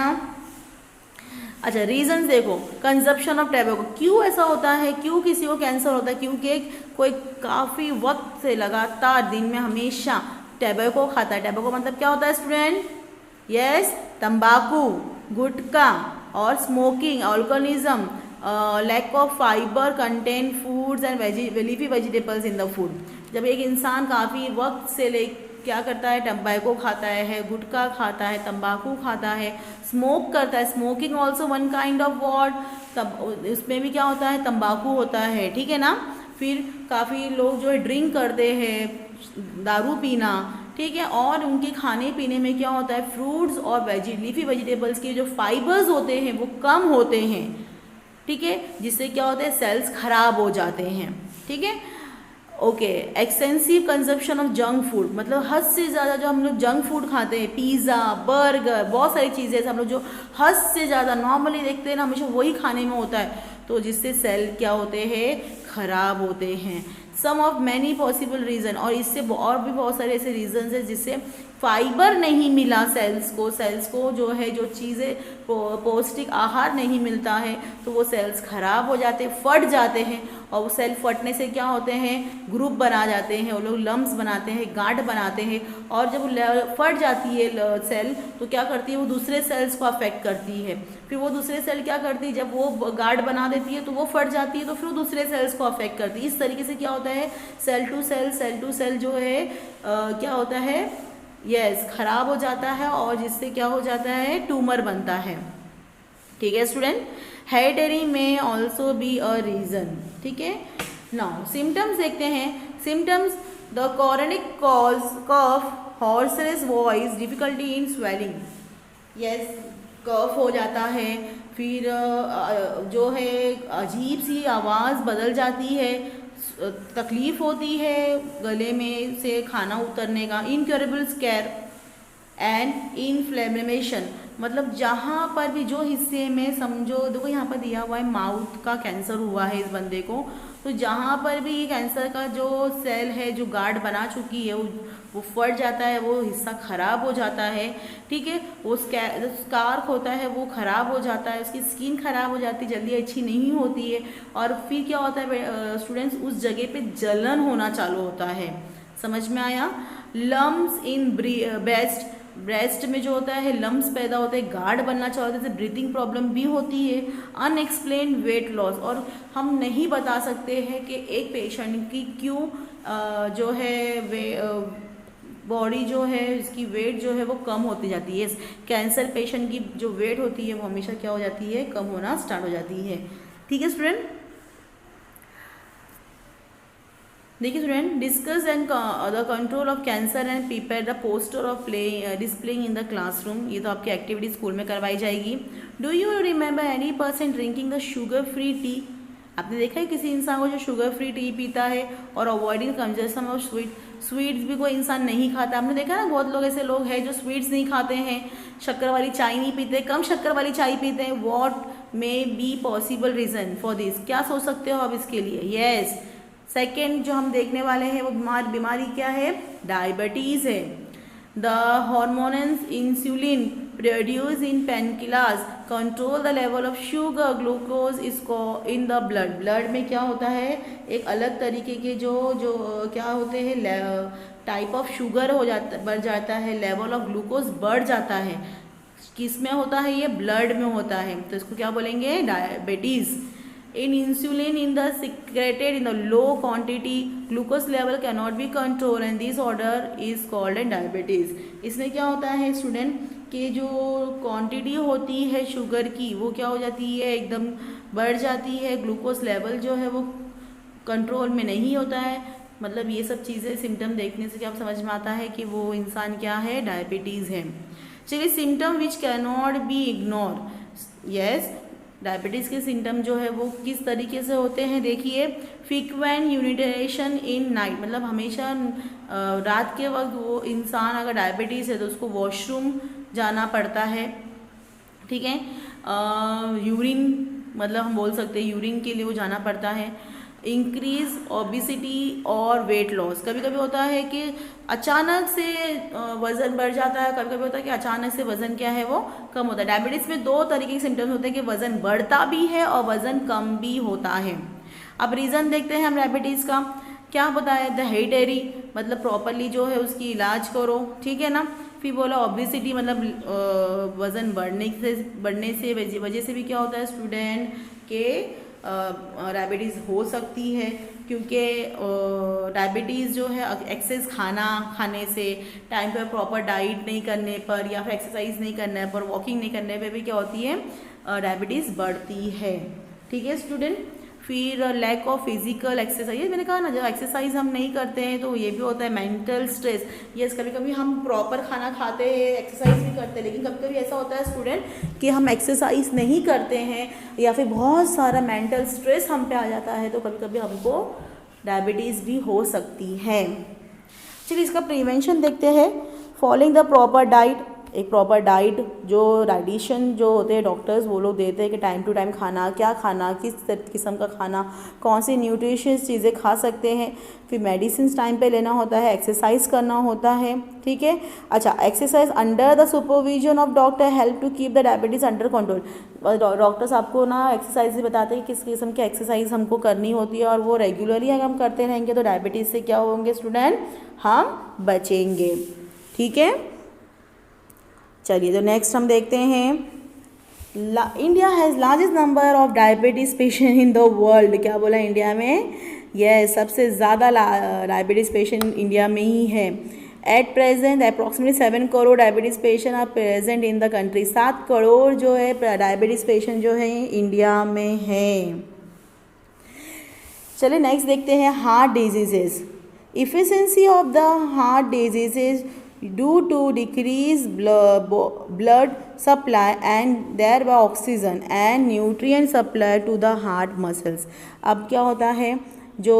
अच्छा, रीजन देखो। कंजप्शन ऑफ टैबेको, क्यों ऐसा होता है? क्यों किसी को कैंसर होता है? क्योंकि कोई काफ़ी वक्त से लगातार दिन में हमेशा टैबेको खाता है। टैबेको मतलब क्या होता है स्टूडेंट? यस, तंबाकू, गुटखा और smoking, alcoholism, lack of fibre content foods and leafy vegetables in the food. जब एक इंसान काफ़ी वक्त से क्या करता है? टम्बाकू खाता है, गुटखा खाता है, तंबाकू खाता है, स्मोक करता है। Smoking also one kind of what, तब इसमें भी क्या होता है? तंबाकू होता है, ठीक है ना। फिर काफ़ी लोग जो है ड्रिंक करते हैं, दारू पीना, ठीक है। और उनके खाने पीने में क्या होता है? फ्रूट्स और लीफी वेजिटेबल्स के जो फाइबर्स होते हैं वो कम होते हैं, ठीक है, जिससे क्या होता है? सेल्स खराब हो जाते हैं, ठीक है। Okay, extensive consumption of junk food, मतलब हद से ज़्यादा जो हम लोग जंक फूड खाते हैं, पिज़्ज़ा, बर्गर, बहुत सारी चीज़ें हम लोग जो हद से ज़्यादा नॉर्मली देखते हैं ना, हमेशा वही खाने में होता है, तो जिससे सेल क्या होते हैं? खराब होते हैं। सम ऑफ मैनी पॉसिबल रीज़न, और इससे और भी बहुत सारे ऐसे रीजंस हैं जिससे फाइबर नहीं मिला सेल्स को जो है, जो चीज़ें पौष्टिक आहार नहीं मिलता है, तो वो सेल्स खराब हो जाते हैं, फट जाते हैं। और वो सेल फटने से क्या होते हैं? ग्रुप बना जाते हैं, वो लोग लम्स बनाते हैं, गांठ बनाते हैं। और जब फट जाती है सेल तो क्या करती है? वो दूसरे सेल्स को अफेक्ट करती है। फिर वो दूसरे सेल क्या करती है? जब वो गांठ बना देती है तो वो फट जाती है, तो फिर वो दूसरे सेल्स को अफेक्ट करती है। इस तरीके से क्या होता है? सेल टू सेल जो है क्या होता है? यस, खराब हो जाता है, और जिससे क्या हो जाता है? ट्यूमर बनता है, ठीक है स्टूडेंट। हेरिडिटी में ऑल्सो बी अ रीजन, ठीक है। नाउ सिम्टम्स देखते हैं। Symptoms, the chronic cause cough, hoarseness voice, difficulty in swelling. Yes, cough हो जाता है, फिर जो है अजीब सी आवाज़ बदल जाती है, तकलीफ़ होती है गले में से खाना उतरने का। इनक्योरेबल स्कैर एंड इन्फ्लेमेशन, मतलब जहाँ पर भी जो हिस्से में समझो, देखो यहाँ पर दिया हुआ है माउथ का कैंसर हुआ है इस बंदे को, तो जहाँ पर भी कैंसर का जो सेल है, जो गांठ बना चुकी है, वो फट जाता है, वो हिस्सा खराब हो जाता है, ठीक है। वो स्कार्फ होता है वो खराब हो जाता है, उसकी स्किन खराब हो जाती है, जल्दी अच्छी नहीं होती है। और फिर क्या होता है स्टूडेंट्स? उस जगह पे जलन होना चालू होता है। समझ में आया? लम्स इन ब्रेस्ट में जो होता है लम्स पैदा होते हैं, गाढ़ बनना चाहते हैं, जैसे ब्रीथिंग प्रॉब्लम भी होती है। अनएक्सप्लेन्ड वेट लॉस, और हम नहीं बता सकते हैं कि एक पेशेंट की क्यों जो है बॉडी जो है इसकी वेट जो है वो कम होती जाती है। कैंसर पेशेंट की जो वेट होती है वो हमेशा क्या हो जाती है? कम होना स्टार्ट हो जाती है, ठीक है स्टूडेंट। देखिए student, discuss and the control of cancer and prepare the poster of displaying in the classroom. ये तो आपकी एक्टिविटी स्कूल में करवाई जाएगी। Do you remember any person drinking the sugar free T? आपने देखा है किसी इंसान को जो शुगर फ्री टी पीता है? और अवॉइडिंग कंजम्पशन ऑफ स्वीट्स भी कोई इंसान नहीं खाता। आपने देखा ना, बहुत लोग ऐसे लोग हैं जो स्वीट्स नहीं खाते हैं, शक्कर वाली चाय नहीं पीते, कम शक्कर वाली चाय पीते हैं। What may be possible reason for this? क्या सोच सकते हो आप इसके लिए? यस, सेकेंड जो हम देखने वाले हैं वो बीमारी क्या है? डायबिटीज़ है। The hormones insulin produce in pancreas control the level of sugar glucose इसको इन द ब्लड। ब्लड में क्या होता है, एक अलग तरीके के जो क्या होते हैं, टाइप ऑफ शुगर हो जाता, बढ़ जाता है, लेवल ऑफ ग्लूकोज बढ़ जाता है। किस में होता है, ये ब्लड में होता है, तो इसको क्या बोलेंगे, diabetes. In insulin in the secreted in the low quantity, glucose level cannot be controlled and this order is called diabetes। इसमें क्या होता है स्टूडेंट कि जो क्वांटिटी होती है शुगर की वो क्या हो जाती है, एकदम बढ़ जाती है, ग्लूकोज लेवल जो है वो कंट्रोल में नहीं होता है। मतलब ये सब चीज़ें सिम्टम देखने से क्या समझ में आता है कि वो इंसान क्या है, डायबिटीज़ है। चलिए symptom which can not be ignore. Yes, diabetes के सिम्टम जो है वो किस तरीके से होते हैं, देखिए। फ्रीक्वेंट यूरिनेशन इन नाइट, मतलब हमेशा रात के वक्त वो इंसान अगर डायबिटीज़ है तो उसको वॉशरूम जाना पड़ता है, ठीक है। यूरिन, मतलब हम बोल सकते हैं यूरिन के लिए वो जाना पड़ता है। इंक्रीज ओबिसिटी और वेट लॉस, कभी कभी होता है कि अचानक से वज़न बढ़ जाता है, कभी कभी होता है कि अचानक से वज़न क्या है वो कम होता है। डायबिटीज़ में दो तरीके के सिम्टम्स होते हैं कि वज़न बढ़ता भी है और वज़न कम भी होता है। अब रीज़न देखते हैं हम डायबिटीज़ का क्या बताया, द हेरिडिटी, मतलब प्रॉपरली जो है उसकी इलाज करो, ठीक है ना। फिर बोला ओबिसिटी, मतलब वज़न बढ़ने से वजह से भी क्या होता है स्टूडेंट के डायबिटीज़ हो सकती है, क्योंकि डायबिटीज़ जो है एक्सेस खाना खाने से, टाइम पर प्रॉपर डाइट नहीं करने पर या फिर एक्सरसाइज नहीं करने पर, वॉकिंग नहीं करने पर भी क्या होती है, डायबिटीज़ बढ़ती है, ठीक है स्टूडेंट। फिर लैक ऑफ फिजिकल एक्सरसाइज, मैंने कहा ना जब एक्सरसाइज हम नहीं करते हैं तो ये भी होता है। मेंटल स्ट्रेस, यस, कभी कभी हम प्रॉपर खाना खाते हैं, एक्सरसाइज भी करते हैं, लेकिन कभी कभी ऐसा होता है स्टूडेंट कि हम एक्सरसाइज नहीं करते हैं या फिर बहुत सारा मेंटल स्ट्रेस हम पे आ जाता है, तो कभी कभी हमको डायबिटीज़ भी हो सकती है। चलिए इसका प्रिवेंशन देखते हैं। फॉलोइंग द प्रॉपर डाइट, एक प्रॉपर डाइट जो डाइटिशियन जो होते हैं डॉक्टर्स वो लोग देते हैं कि टाइम टू टाइम खाना, क्या खाना, किस किस्म का खाना, कौन सी न्यूट्रिशियस चीज़ें खा सकते हैं। फिर मेडिसिन टाइम पे लेना होता है, एक्सरसाइज करना होता है, ठीक है। अच्छा, exercise under the supervision of doctor help to keep the diabetes under control. Doctors आपको ना एक्सरसाइज भी बताते हैं कि किस किस्म की एक्सरसाइज हमको करनी होती है, और वो रेगुलरली अगर हम करते रहेंगे तो डायबिटीज़ से क्या होंगे स्टूडेंट, हम बचेंगे, ठीक है। चलिए तो नेक्स्ट हम देखते हैं, India has largest number of diabetes patient in the world. क्या बोला इंडिया में, यह सबसे ज़्यादा डायबिटीज़ पेशेंट इंडिया में ही है। At present approximately 7 crore diabetes patient are present in the country. 7 crore जो है डायबिटीज़ पेशेंट जो है इंडिया में है। चलिए नेक्स्ट देखते हैं, heart diseases. Efficiency of the heart diseases due to decreased blood supply and thereby oxygen and nutrient supply to the heart muscles। अब क्या होता है, जो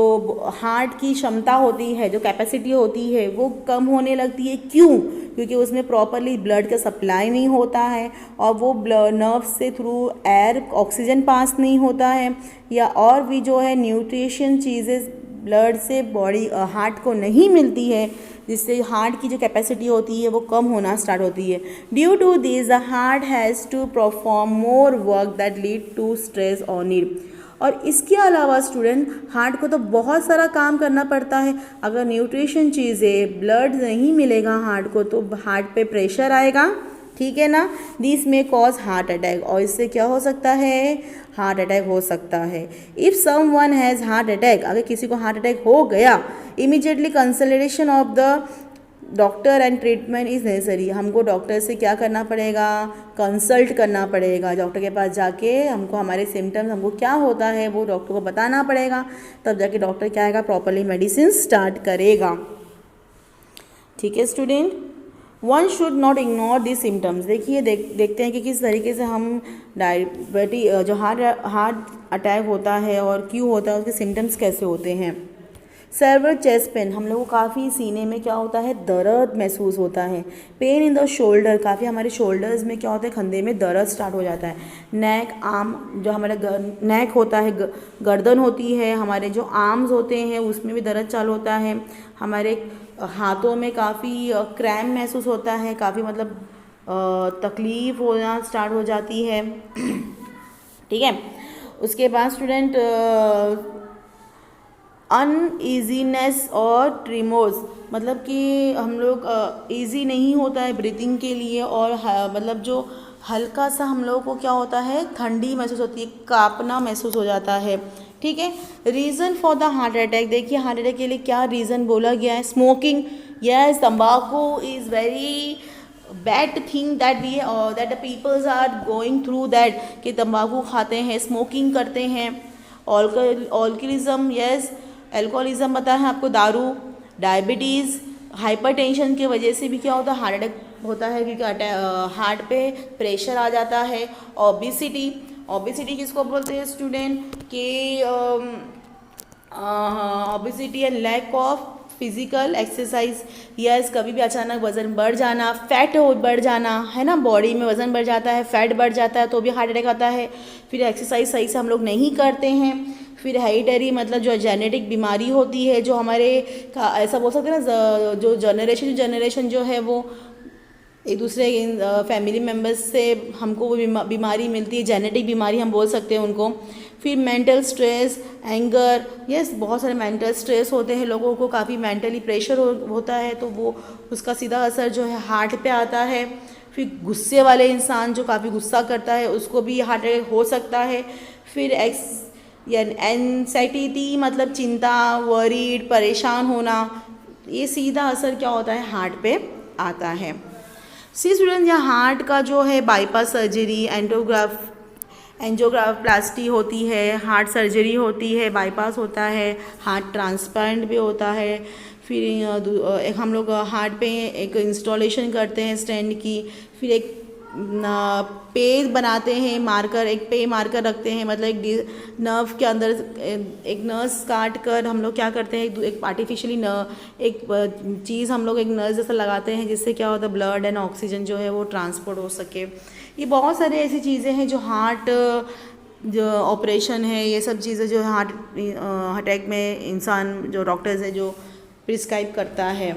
हार्ट की क्षमता होती है, जो कैपेसिटी होती है वो कम होने लगती है। क्यों? क्योंकि उसमें प्रॉपरली ब्लड का सप्लाई नहीं होता है और वो नर्व से थ्रू एयर ऑक्सीजन पास नहीं होता है, या और भी जो है न्यूट्रिशन चीज़ें ब्लड से बॉडी हार्ट को नहीं मिलती है, जिससे हार्ट की जो कैपेसिटी होती है वो कम होना स्टार्ट होती है। Due to this the heart has to perform more work that lead to stress on it. और इसके अलावा स्टूडेंट हार्ट को तो बहुत सारा काम करना पड़ता है। अगर न्यूट्रिशन चीज़ें, ब्लड नहीं मिलेगा हार्ट को तो हार्ट पे प्रेशर आएगा, ठीक है ना। दिस में कॉज हार्ट अटैक, और इससे क्या हो सकता है, हार्ट अटैक हो सकता है। If someone has heart attack, अगर किसी को हार्ट अटैक हो गया, immediately consultation of the doctor and treatment is necessary. हमको डॉक्टर से क्या करना पड़ेगा, कंसल्ट करना पड़ेगा। डॉक्टर के पास जाके हमको हमारे सिम्टम्स, हमको क्या होता है वो डॉक्टर को बताना पड़ेगा, तब जाके डॉक्टर क्या आएगा, प्रॉपरली मेडिसिन स्टार्ट करेगा, ठीक है student. One should not ignore this symptoms. देखिए देखते हैं कि किस तरीके से हम डायबिटीज जो हार्ट अटैक होता है और क्यों होता है, उसके सिम्टम्स कैसे होते हैं। सर्वर चेस्ट पेन, हम लोग को काफ़ी सीने में क्या होता है, दर्द महसूस होता है। पेन इन द शोल्डर, काफ़ी हमारे शोल्डर्स में क्या होता है, कंधे में दर्द स्टार्ट हो जाता है। नेक, आर्म, जो हमारा नेक होता है, गर्दन होती है, हमारे जो आर्म्स होते हैं उसमें भी दर्द चालू होता है। हमारे हाथों में काफ़ी क्रैम्प महसूस होता है, काफ़ी मतलब तकलीफ़ होना स्टार्ट हो जाती है। ठीक है। उसके बाद स्टूडेंट अनईजीनेस और ट्रिमोर्स, मतलब कि हम लोग ईजी नहीं होता है ब्रीथिंग के लिए, और मतलब जो हल्का सा हम लोगों को क्या होता है, ठंडी महसूस होती है, कांपना महसूस हो जाता है। ठीक है। Reason for the heart attack, देखिए हार्ट अटैक के लिए क्या रीज़न बोला गया है। स्मोकिंग, यस, तंबाकू is very bad thing that that the peoples are going through that, कि तंबाकू खाते हैं, स्मोकिंग करते हैं। ऑल्कोहलिज्म, यस, एल्कोहलिज्म पता है आपको, दारू। डायबिटीज़, हाइपरटेंशन की वजह से भी क्या होता है, हार्ट अटैक होता है, क्योंकि हार्ट पे प्रेशर आ जाता है। ओबेसिटी, ओबेसिटी किसको बोलते हैं स्टूडेंट, कि obesity and lack of physical exercise, yes, कभी भी अचानक वज़न बढ़ जाना, फैट बढ़ जाना, है ना, बॉडी में वज़न बढ़ जाता है, फैट बढ़ जाता है तो भी हार्ट अटैक आता है। फिर एक्सरसाइज सही से हम लोग नहीं करते हैं। फिर हेरिडिटरी, मतलब जो जेनेटिक बीमारी होती है, जो हमारे ऐसा बोल सकते हैं ना, जो जनरेशन जो है वो एक दूसरे फैमिली मेम्बर्स से हमको वो बीमारी मिलती है, जेनेटिक बीमारी हम बोल सकते हैं उनको। फिर मेंटल स्ट्रेस, एंगर, यस, बहुत सारे मेंटल स्ट्रेस होते हैं लोगों को, काफ़ी मेंटली प्रेशर होता है, तो वो उसका सीधा असर जो है हार्ट पे आता है। फिर गुस्से वाले इंसान जो काफ़ी गुस्सा करता है उसको भी हार्ट अटैक हो सकता है। फिर एंजाइटी, मतलब चिंता, वरीड, परेशान होना, ये सीधा असर क्या होता है, हार्ट पे आता है। सी स्टूडेंट, यहाँ हार्ट का जो है बाईपास सर्जरी, एंजियोग्राफ्लास्टी होती है, हार्ट सर्जरी होती है, बाईपास होता है, हार्ट ट्रांसप्लांट भी होता है। फिर हम लोग हार्ट पे एक इंस्टॉलेशन करते हैं स्टेंट की। फिर एक पे बनाते हैं, मार्कर, एक पे मार्कर रखते हैं, मतलब एक नर्व के अंदर एक नर्स काट कर हम लोग क्या करते हैं, एक आर्टिफिशियली एक चीज़ हम लोग एक नर्स जैसा लगाते हैं, जिससे क्या होता है, ब्लड एंड ऑक्सीजन जो है वो ट्रांसपोर्ट हो सके। ये बहुत सारे ऐसी चीज़ें हैं जो हार्ट जो ऑपरेशन है, ये सब चीज़ें जो हार्ट अटैक में इंसान जो डॉक्टर्स है जो प्रिस्क्राइब करता है।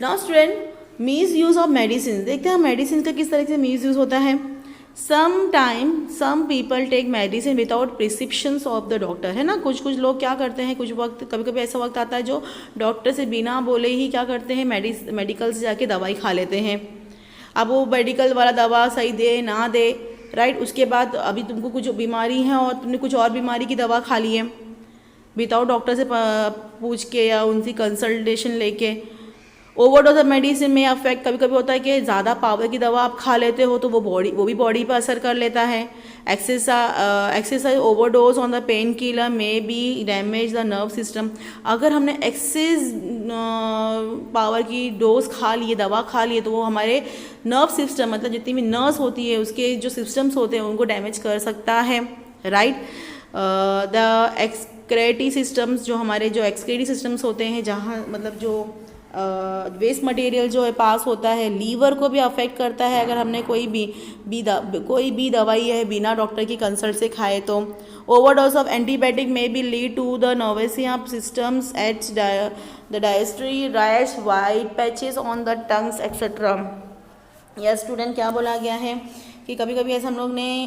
Now student, miss use of medicine, देखते हैं मेडिसिन का किस तरह से मिस यूज़ होता है। Some people take medicine without prescriptions of the doctor, है ना, कुछ लोग क्या करते हैं, कुछ वक्त कभी कभी ऐसा वक्त आता है जो डॉक्टर से बिना बोले ही क्या करते हैं, मेडिकल से जाके दवाई खा लेते हैं। अब वो मेडिकल वाला दवा सही दे ना दे, राइट, उसके बाद अभी तुमको कुछ बीमारी है और तुमने कुछ और बीमारी की दवा खा ली है विदाउट डॉक्टर से पूछ के या उनकी कंसल्टेशन लेके। ओवरडोज ऑफ मेडिसिन में अफेक्ट, कभी कभी होता है कि ज़्यादा पावर की दवा आप खा लेते हो तो वो भी बॉडी पर असर कर लेता है। Excessive overdose on the painkiller may be damage the nerve system, अगर हमने एक्सेस पावर की डोज खा लिए, दवा खा लिए, तो वो हमारे नर्व सिस्टम, मतलब जितनी भी नर्व्स होती है उसके जो सिस्टम्स होते हैं उनको डैमेज कर सकता है, राइट। द एक्सक्रेटरी सिस्टम्स, जो हमारे जो एक्सक्रेटरी सिस्टम्स होते हैं, जहाँ मतलब जो वेस्ट मटेरियल जो है पास होता है, लीवर को भी अफेक्ट करता है अगर हमने कोई भी दवाई है बिना डॉक्टर की कंसल्ट से खाए तो। Overdose of antibiotic may be lead to the nausea symptoms at the dysentery, rash, white patches on the tongues etcetera. यह स्टूडेंट क्या बोला गया है कि कभी कभी ऐसा हम लोग ने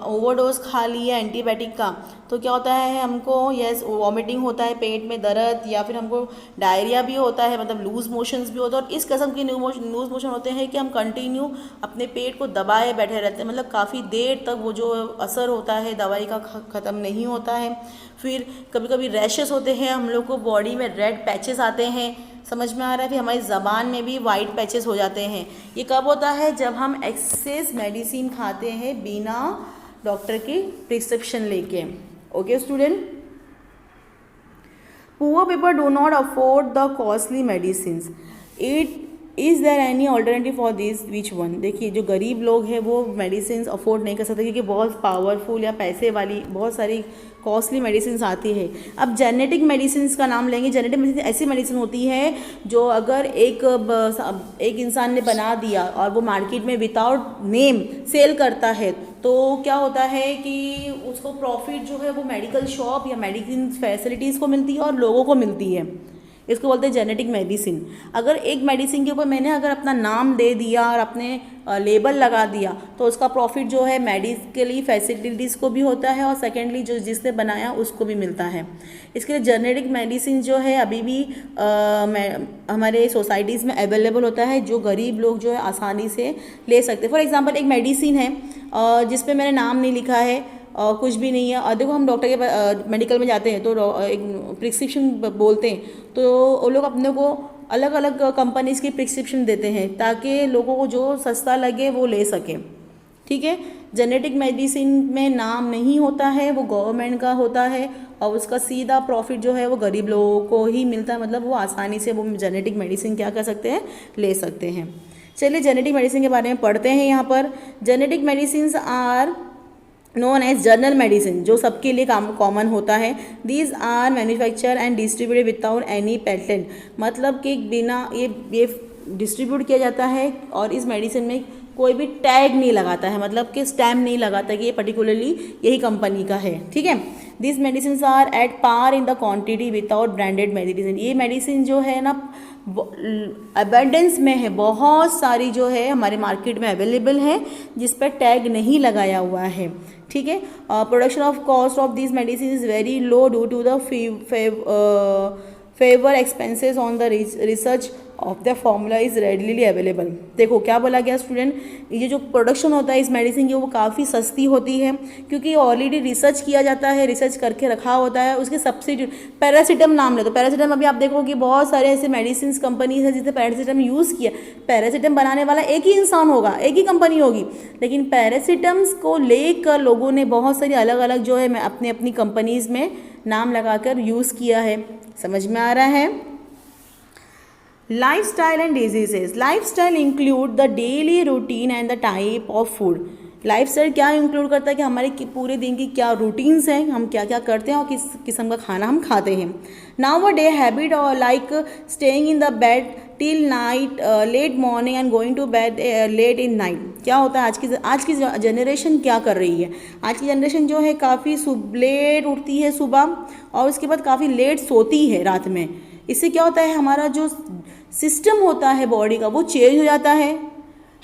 ओवरडोज खा लिया एंटीबायोटिक का, तो क्या होता है हमको, यस, वॉमिटिंग होता है, पेट में दर्द, या फिर हमको डायरिया भी होता है, मतलब लूज मोशंस भी होता है। और इस किस्म के लूज मोशन होते हैं कि हम कंटिन्यू अपने पेट को दबाए बैठे रहते हैं, मतलब काफ़ी देर तक वो जो असर होता है दवाई का ख़त्म नहीं होता है। फिर कभी कभी रैशेस होते हैं, हम लोग को बॉडी में रेड पैचेस आते हैं, समझ में आ रहा है। फिर हमारी ज़बान में भी वाइट पैचेस हो जाते हैं। ये कब होता है, जब हम एक्सेस मेडिसिन खाते हैं बिना डॉक्टर की प्रिस्क्रिप्शन लेके। Okay student, poor people do not afford the costly medicine, it is there any alternative for this which one. देखिए जो गरीब लोग हैं वो मेडिसिन अफोर्ड नहीं कर सकते क्योंकि बहुत पावरफुल या पैसे वाली बहुत सारी कॉस्टली मेडिसिन आती है। अब जेनेटिक मेडिसिन का नाम लेंगे। जेनेटिक मेडिसिन ऐसी मेडिसिन होती है जो अगर एक इंसान ने बना दिया और वो मार्केट में विदाउट नेम सेल करता है तो क्या होता है कि उसको प्रॉफिट जो है वो मेडिकल शॉप या मेडिसिन फैसिलिटीज़ को मिलती है और लोगों को मिलती है। इसको बोलते हैं जेनेटिक मेडिसिन। अगर एक मेडिसिन के ऊपर मैंने अगर अपना नाम दे दिया और अपने लेबल लगा दिया तो उसका प्रॉफिट जो है मेडिकली फैसिलिटीज़ को भी होता है और सेकेंडली जो जिसने बनाया उसको भी मिलता है। इसके लिए जेनेटिक मेडिसिन जो है अभी भी हमारे सोसाइटीज़ में अवेलेबल होता है जो गरीब लोग जो है आसानी से ले सकते हैं। फॉर एग्जांपल एक मेडिसिन है जिस पे मैंने नाम नहीं लिखा है और कुछ भी नहीं है और देखो हम डॉक्टर के मेडिकल में जाते हैं तो एक प्रिस्क्रिप्शन बोलते हैं तो वो लोग अपने को अलग अलग कंपनीज़ की प्रिस्क्रिप्शन देते हैं ताकि लोगों को जो सस्ता लगे वो ले सकें। ठीक है, जेनेटिक मेडिसिन में नाम नहीं होता है, वो गवर्नमेंट का होता है और उसका सीधा प्रॉफिट जो है वो गरीब लोगों को ही मिलता है। मतलब वो आसानी से वो जेनेटिक मेडिसिन क्या कर सकते हैं, ले सकते हैं। चलिए जेनेटिक मेडिसिन के बारे में पढ़ते हैं। यहाँ पर genetic medicine are known as general medicine जो सबके लिए कॉमन होता है। These are manufacture and distributed without any patent. मतलब कि बिना ये डिस्ट्रीब्यूट किया जाता है और इस मेडिसिन में कोई भी टैग नहीं लगाता है, मतलब कि स्टैम्प नहीं लगाता कि ये पर्टिकुलरली यही कंपनी का है। ठीक है, this medicine are at par in the quantity without branded medicine. ये मेडिसिन जो है ना अबेंडेंस में है, बहुत सारी जो है हमारे मार्केट में अवेलेबल है जिस पर टैग नहीं लगाया हुआ है। ठीक है, production of cost of this medicine is very low due to the favour expenses on the research of the formula is readily available. देखो क्या बोला गया स्टूडेंट, ये जो प्रोडक्शन होता है इस मेडिसिन की वो काफ़ी सस्ती होती है क्योंकि ऑलरेडी रिसर्च किया जाता है, रिसर्च करके रखा होता है। उसके सब्सिट्यूट पैरासीटाम नाम ले तो पैरासीटाम अभी आप देखो कि बहुत सारे ऐसे मेडिसिन कंपनीज हैं जिसने पैरासीटाम यूज़ किया। पैरासीटाम बनाने वाला एक ही इंसान होगा, एक ही कंपनी होगी, लेकिन पैरासीटाम्स को लेकर लोगों ने बहुत सारी अलग अलग जो है अपनी अपनी कंपनीज़ में नाम लगाकर यूज़ किया है। समझ में आ रहा है। Lifestyle and diseases. Lifestyle include the daily routine and the type of food. Lifestyle क्या इंक्लूड करता है कि हमारे पूरे दिन की क्या रूटीन्स हैं, हम क्या क्या करते हैं और किस किस्म का खाना हम खाते हैं। नाउ अ डे हैबिट और like staying in the bed till night late morning and going to bed late in night. क्या होता है आज की जनरेशन क्या कर रही है, आज की जनरेशन जो है काफ़ी लेट उठती है सुबह और उसके बाद काफ़ी लेट सोती है रात में। इससे क्या होता है हमारा जो सिस्टम होता है बॉडी का वो चेंज हो जाता है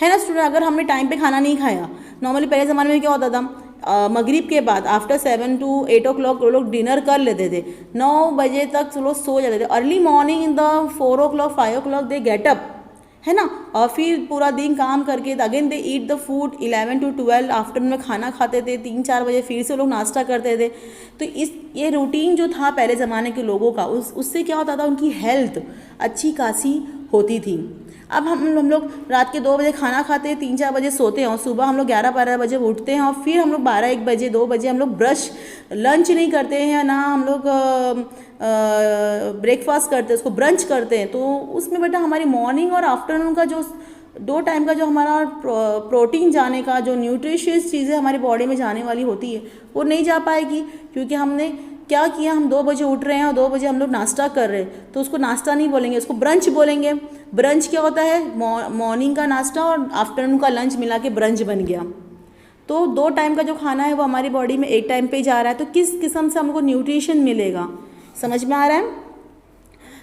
ना स्टूडेंट। अगर हमने टाइम पे खाना नहीं खाया, नॉर्मली पहले ज़माने में क्या होता था मगरिब के बाद आफ्टर 7 to 8 o'clock वो लोग डिनर कर लेते थे, 9 बजे तक लोग सो जाते थे। Early morning in the 4 o'clock 5 o'clock they get up, है ना, और फिर पूरा दिन काम करके again they eat the food 11 to 12 afternoon में खाना खाते थे, 3-4 बजे फिर से लोग नाश्ता करते थे। तो ये रूटीन जो था पहले ज़माने के लोगों का उससे क्या होता था उनकी हेल्थ अच्छी खासी होती थी। अब हम लोग रात के 2 बजे खाना खाते हैं, 3-4 बजे सोते हैं और सुबह हम लोग 11-12 बजे उठते हैं और फिर हम लोग 12-1 बजे 2 बजे हम लोग लंच नहीं करते हैं, ना हम लोग ब्रेकफास्ट करते हैं, उसको ब्रंच करते हैं। तो उसमें बेटा हमारी मॉर्निंग और आफ्टरनून का जो 2 टाइम का जो हमारा प्रोटीन जाने का जो न्यूट्रिशियस चीज़ें हमारी बॉडी में जाने वाली होती है वो नहीं जा पाएगी क्योंकि हमने क्या किया, हम 2 बजे उठ रहे हैं और 2 बजे हम लोग नाश्ता कर रहे हैं। तो उसको नाश्ता नहीं बोलेंगे, उसको ब्रंच बोलेंगे। ब्रंच क्या होता है, मॉर्निंग का नाश्ता और आफ्टरनून का लंच मिला के ब्रंच बन गया। तो 2 टाइम का जो खाना है वो हमारी बॉडी में 1 टाइम पे जा रहा है, तो किस किस्म से हमको न्यूट्रिशन मिलेगा, समझ में आ रहा है।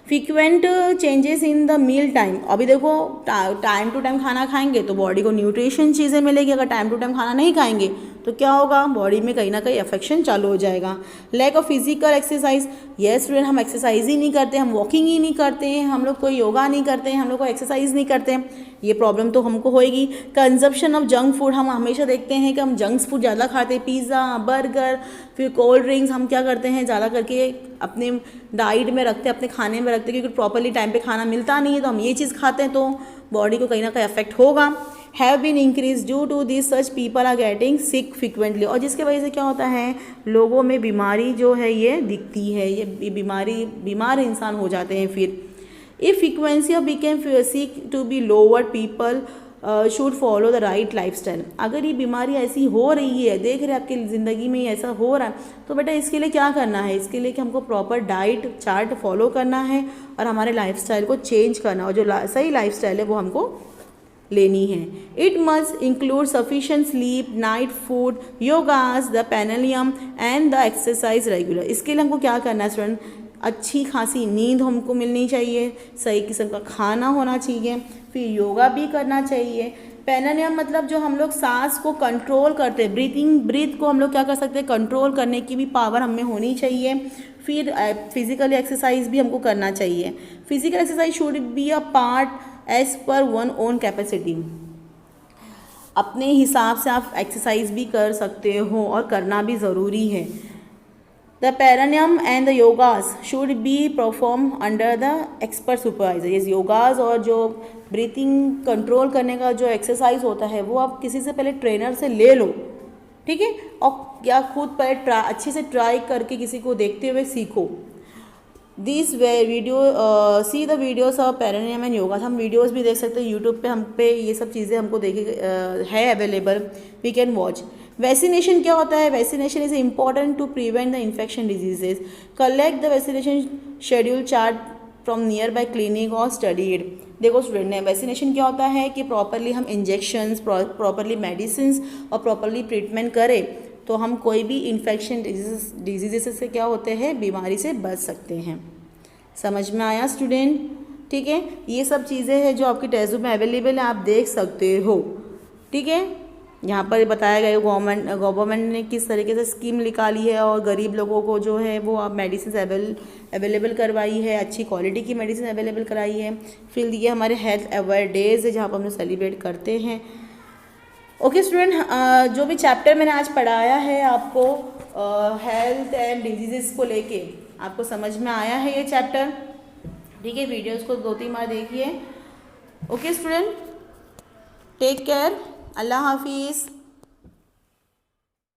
Frequent changes in the meal time. अभी देखो टाइम टू टाइम खाना खाएंगे तो बॉडी को न्यूट्रिशन चीज़ें मिलेगी, अगर टाइम टू टाइम खाना नहीं खाएंगे तो क्या होगा, बॉडी में कहीं ना कहीं अफेक्शन चालू हो जाएगा। Lack of physical exercise. Yes student, हम एक्सरसाइज ही नहीं करते, हम वॉकिंग ही नहीं करते हैं, हम लोग कोई योगा नहीं करते हैं, हम लोग को एक्सरसाइज नहीं करते हैं, ये प्रॉब्लम तो हमको होएगी। Consumption of junk food. हम हमेशा देखते हैं कि हम जंक फूड ज़्यादा खाते हैं, पिज़्ज़ा, बर्गर, फिर कोल्ड ड्रिंक्स हम क्या करते हैं ज़्यादा करके अपने डाइट में रखते हैं, अपने खाने में रखते हैं, क्योंकि प्रॉपरली टाइम पे खाना मिलता नहीं है तो हम ये चीज़ खाते हैं, तो बॉडी को कहीं ना कहीं अफेक्ट होगा। Have been increase due to this such people are getting sick frequently. और जिसके वजह से क्या होता है, लोगों में बीमारी जो है ये दिखती है, ये बीमार इंसान हो जाते हैं। फिर if frequency of BKM to be lower people should follow the right lifestyle. अगर ये बीमारी ऐसी हो रही है, देख रहे हैं आपकी ज़िंदगी में ऐसा हो रहा है, तो बेटा इसके लिए क्या करना है, इसके लिए कि हमको प्रॉपर डाइट चार्ट फॉलो करना है और हमारे लाइफस्टाइल को चेंज करना, और जो सही लाइफस्टाइल है वो हमको लेनी है। It must include sufficient sleep, night food, yogas, the pranayam and the exercise regular. इसके लिए हमको क्या करना है स्टूडेंट, अच्छी खासी नींद हमको मिलनी चाहिए, सही किस्म का खाना होना चाहिए, फिर योगा भी करना चाहिए। पेनेलियम मतलब जो हम लोग सांस को कंट्रोल करते हैं, ब्रीथ को हम लोग क्या कर सकते हैं, कंट्रोल करने की भी पावर हमें होनी चाहिए। फिर फिजिकल एक्सरसाइज भी हमको करना चाहिए। Physical exercise should be a part as per one own capacity. अपने हिसाब से आप एक्सरसाइज भी कर सकते हो और करना भी ज़रूरी है। The pranayam and the yogas should be perform under the expert supervisor. ये योगास और जो ब्रीथिंग कंट्रोल करने का जो एक्सरसाइज होता है वो आप किसी से पहले ट्रेनर से ले लो, ठीक है, और या खुद पहले अच्छे से ट्राई करके किसी को देखते हुए सीखो। This way video see the videos of pranayam and yoga. हम वीडियोस भी देख सकते हैं यूट्यूब पे, हम पे ये सब चीज़ें हमको देखे है available, we can watch. Vaccination क्या होता है, vaccination is important to prevent the infection diseases. Collect the vaccination schedule chart from nearby clinic और स्टडीड। देखो स्टूडेंट ने वैक्सीनेशन क्या होता है कि प्रॉपरली हम इंजेक्शंस, प्रॉपरली मेडिसिन और प्रॉपरली ट्रीटमेंट करें तो हम कोई भी इन्फेक्शन डिजीजेस से क्या होते हैं, बीमारी से बच सकते हैं। समझ में आया स्टूडेंट, ठीक है। ये सब चीज़ें हैं जो आपकी टेक्स्ट बुक में अवेलेबल है, आप देख सकते हो, ठीक है। यहाँ पर बताया गया गवर्नमेंट ने किस तरीके से स्कीम निकाली है और गरीब लोगों को जो है वो आप मेडिसिन अवेलेबल करवाई है, अच्छी क्वालिटी की मेडिसिन अवेलेबल कराई है। फिर ये हमारे हेल्थ अवेयर डेज है जहाँ पर हम लोग सेलिब्रेट करते हैं। ओके स्टूडेंट, जो भी चैप्टर मैंने आज पढ़ाया है आपको हेल्थ एंड डिजीज़ को लेके, आपको समझ में आया है ये चैप्टर, ठीक है। वीडियोस को 2-3 बार देखिए। ओके स्टूडेंट, टेक केयर, अल्लाह हाफिज़।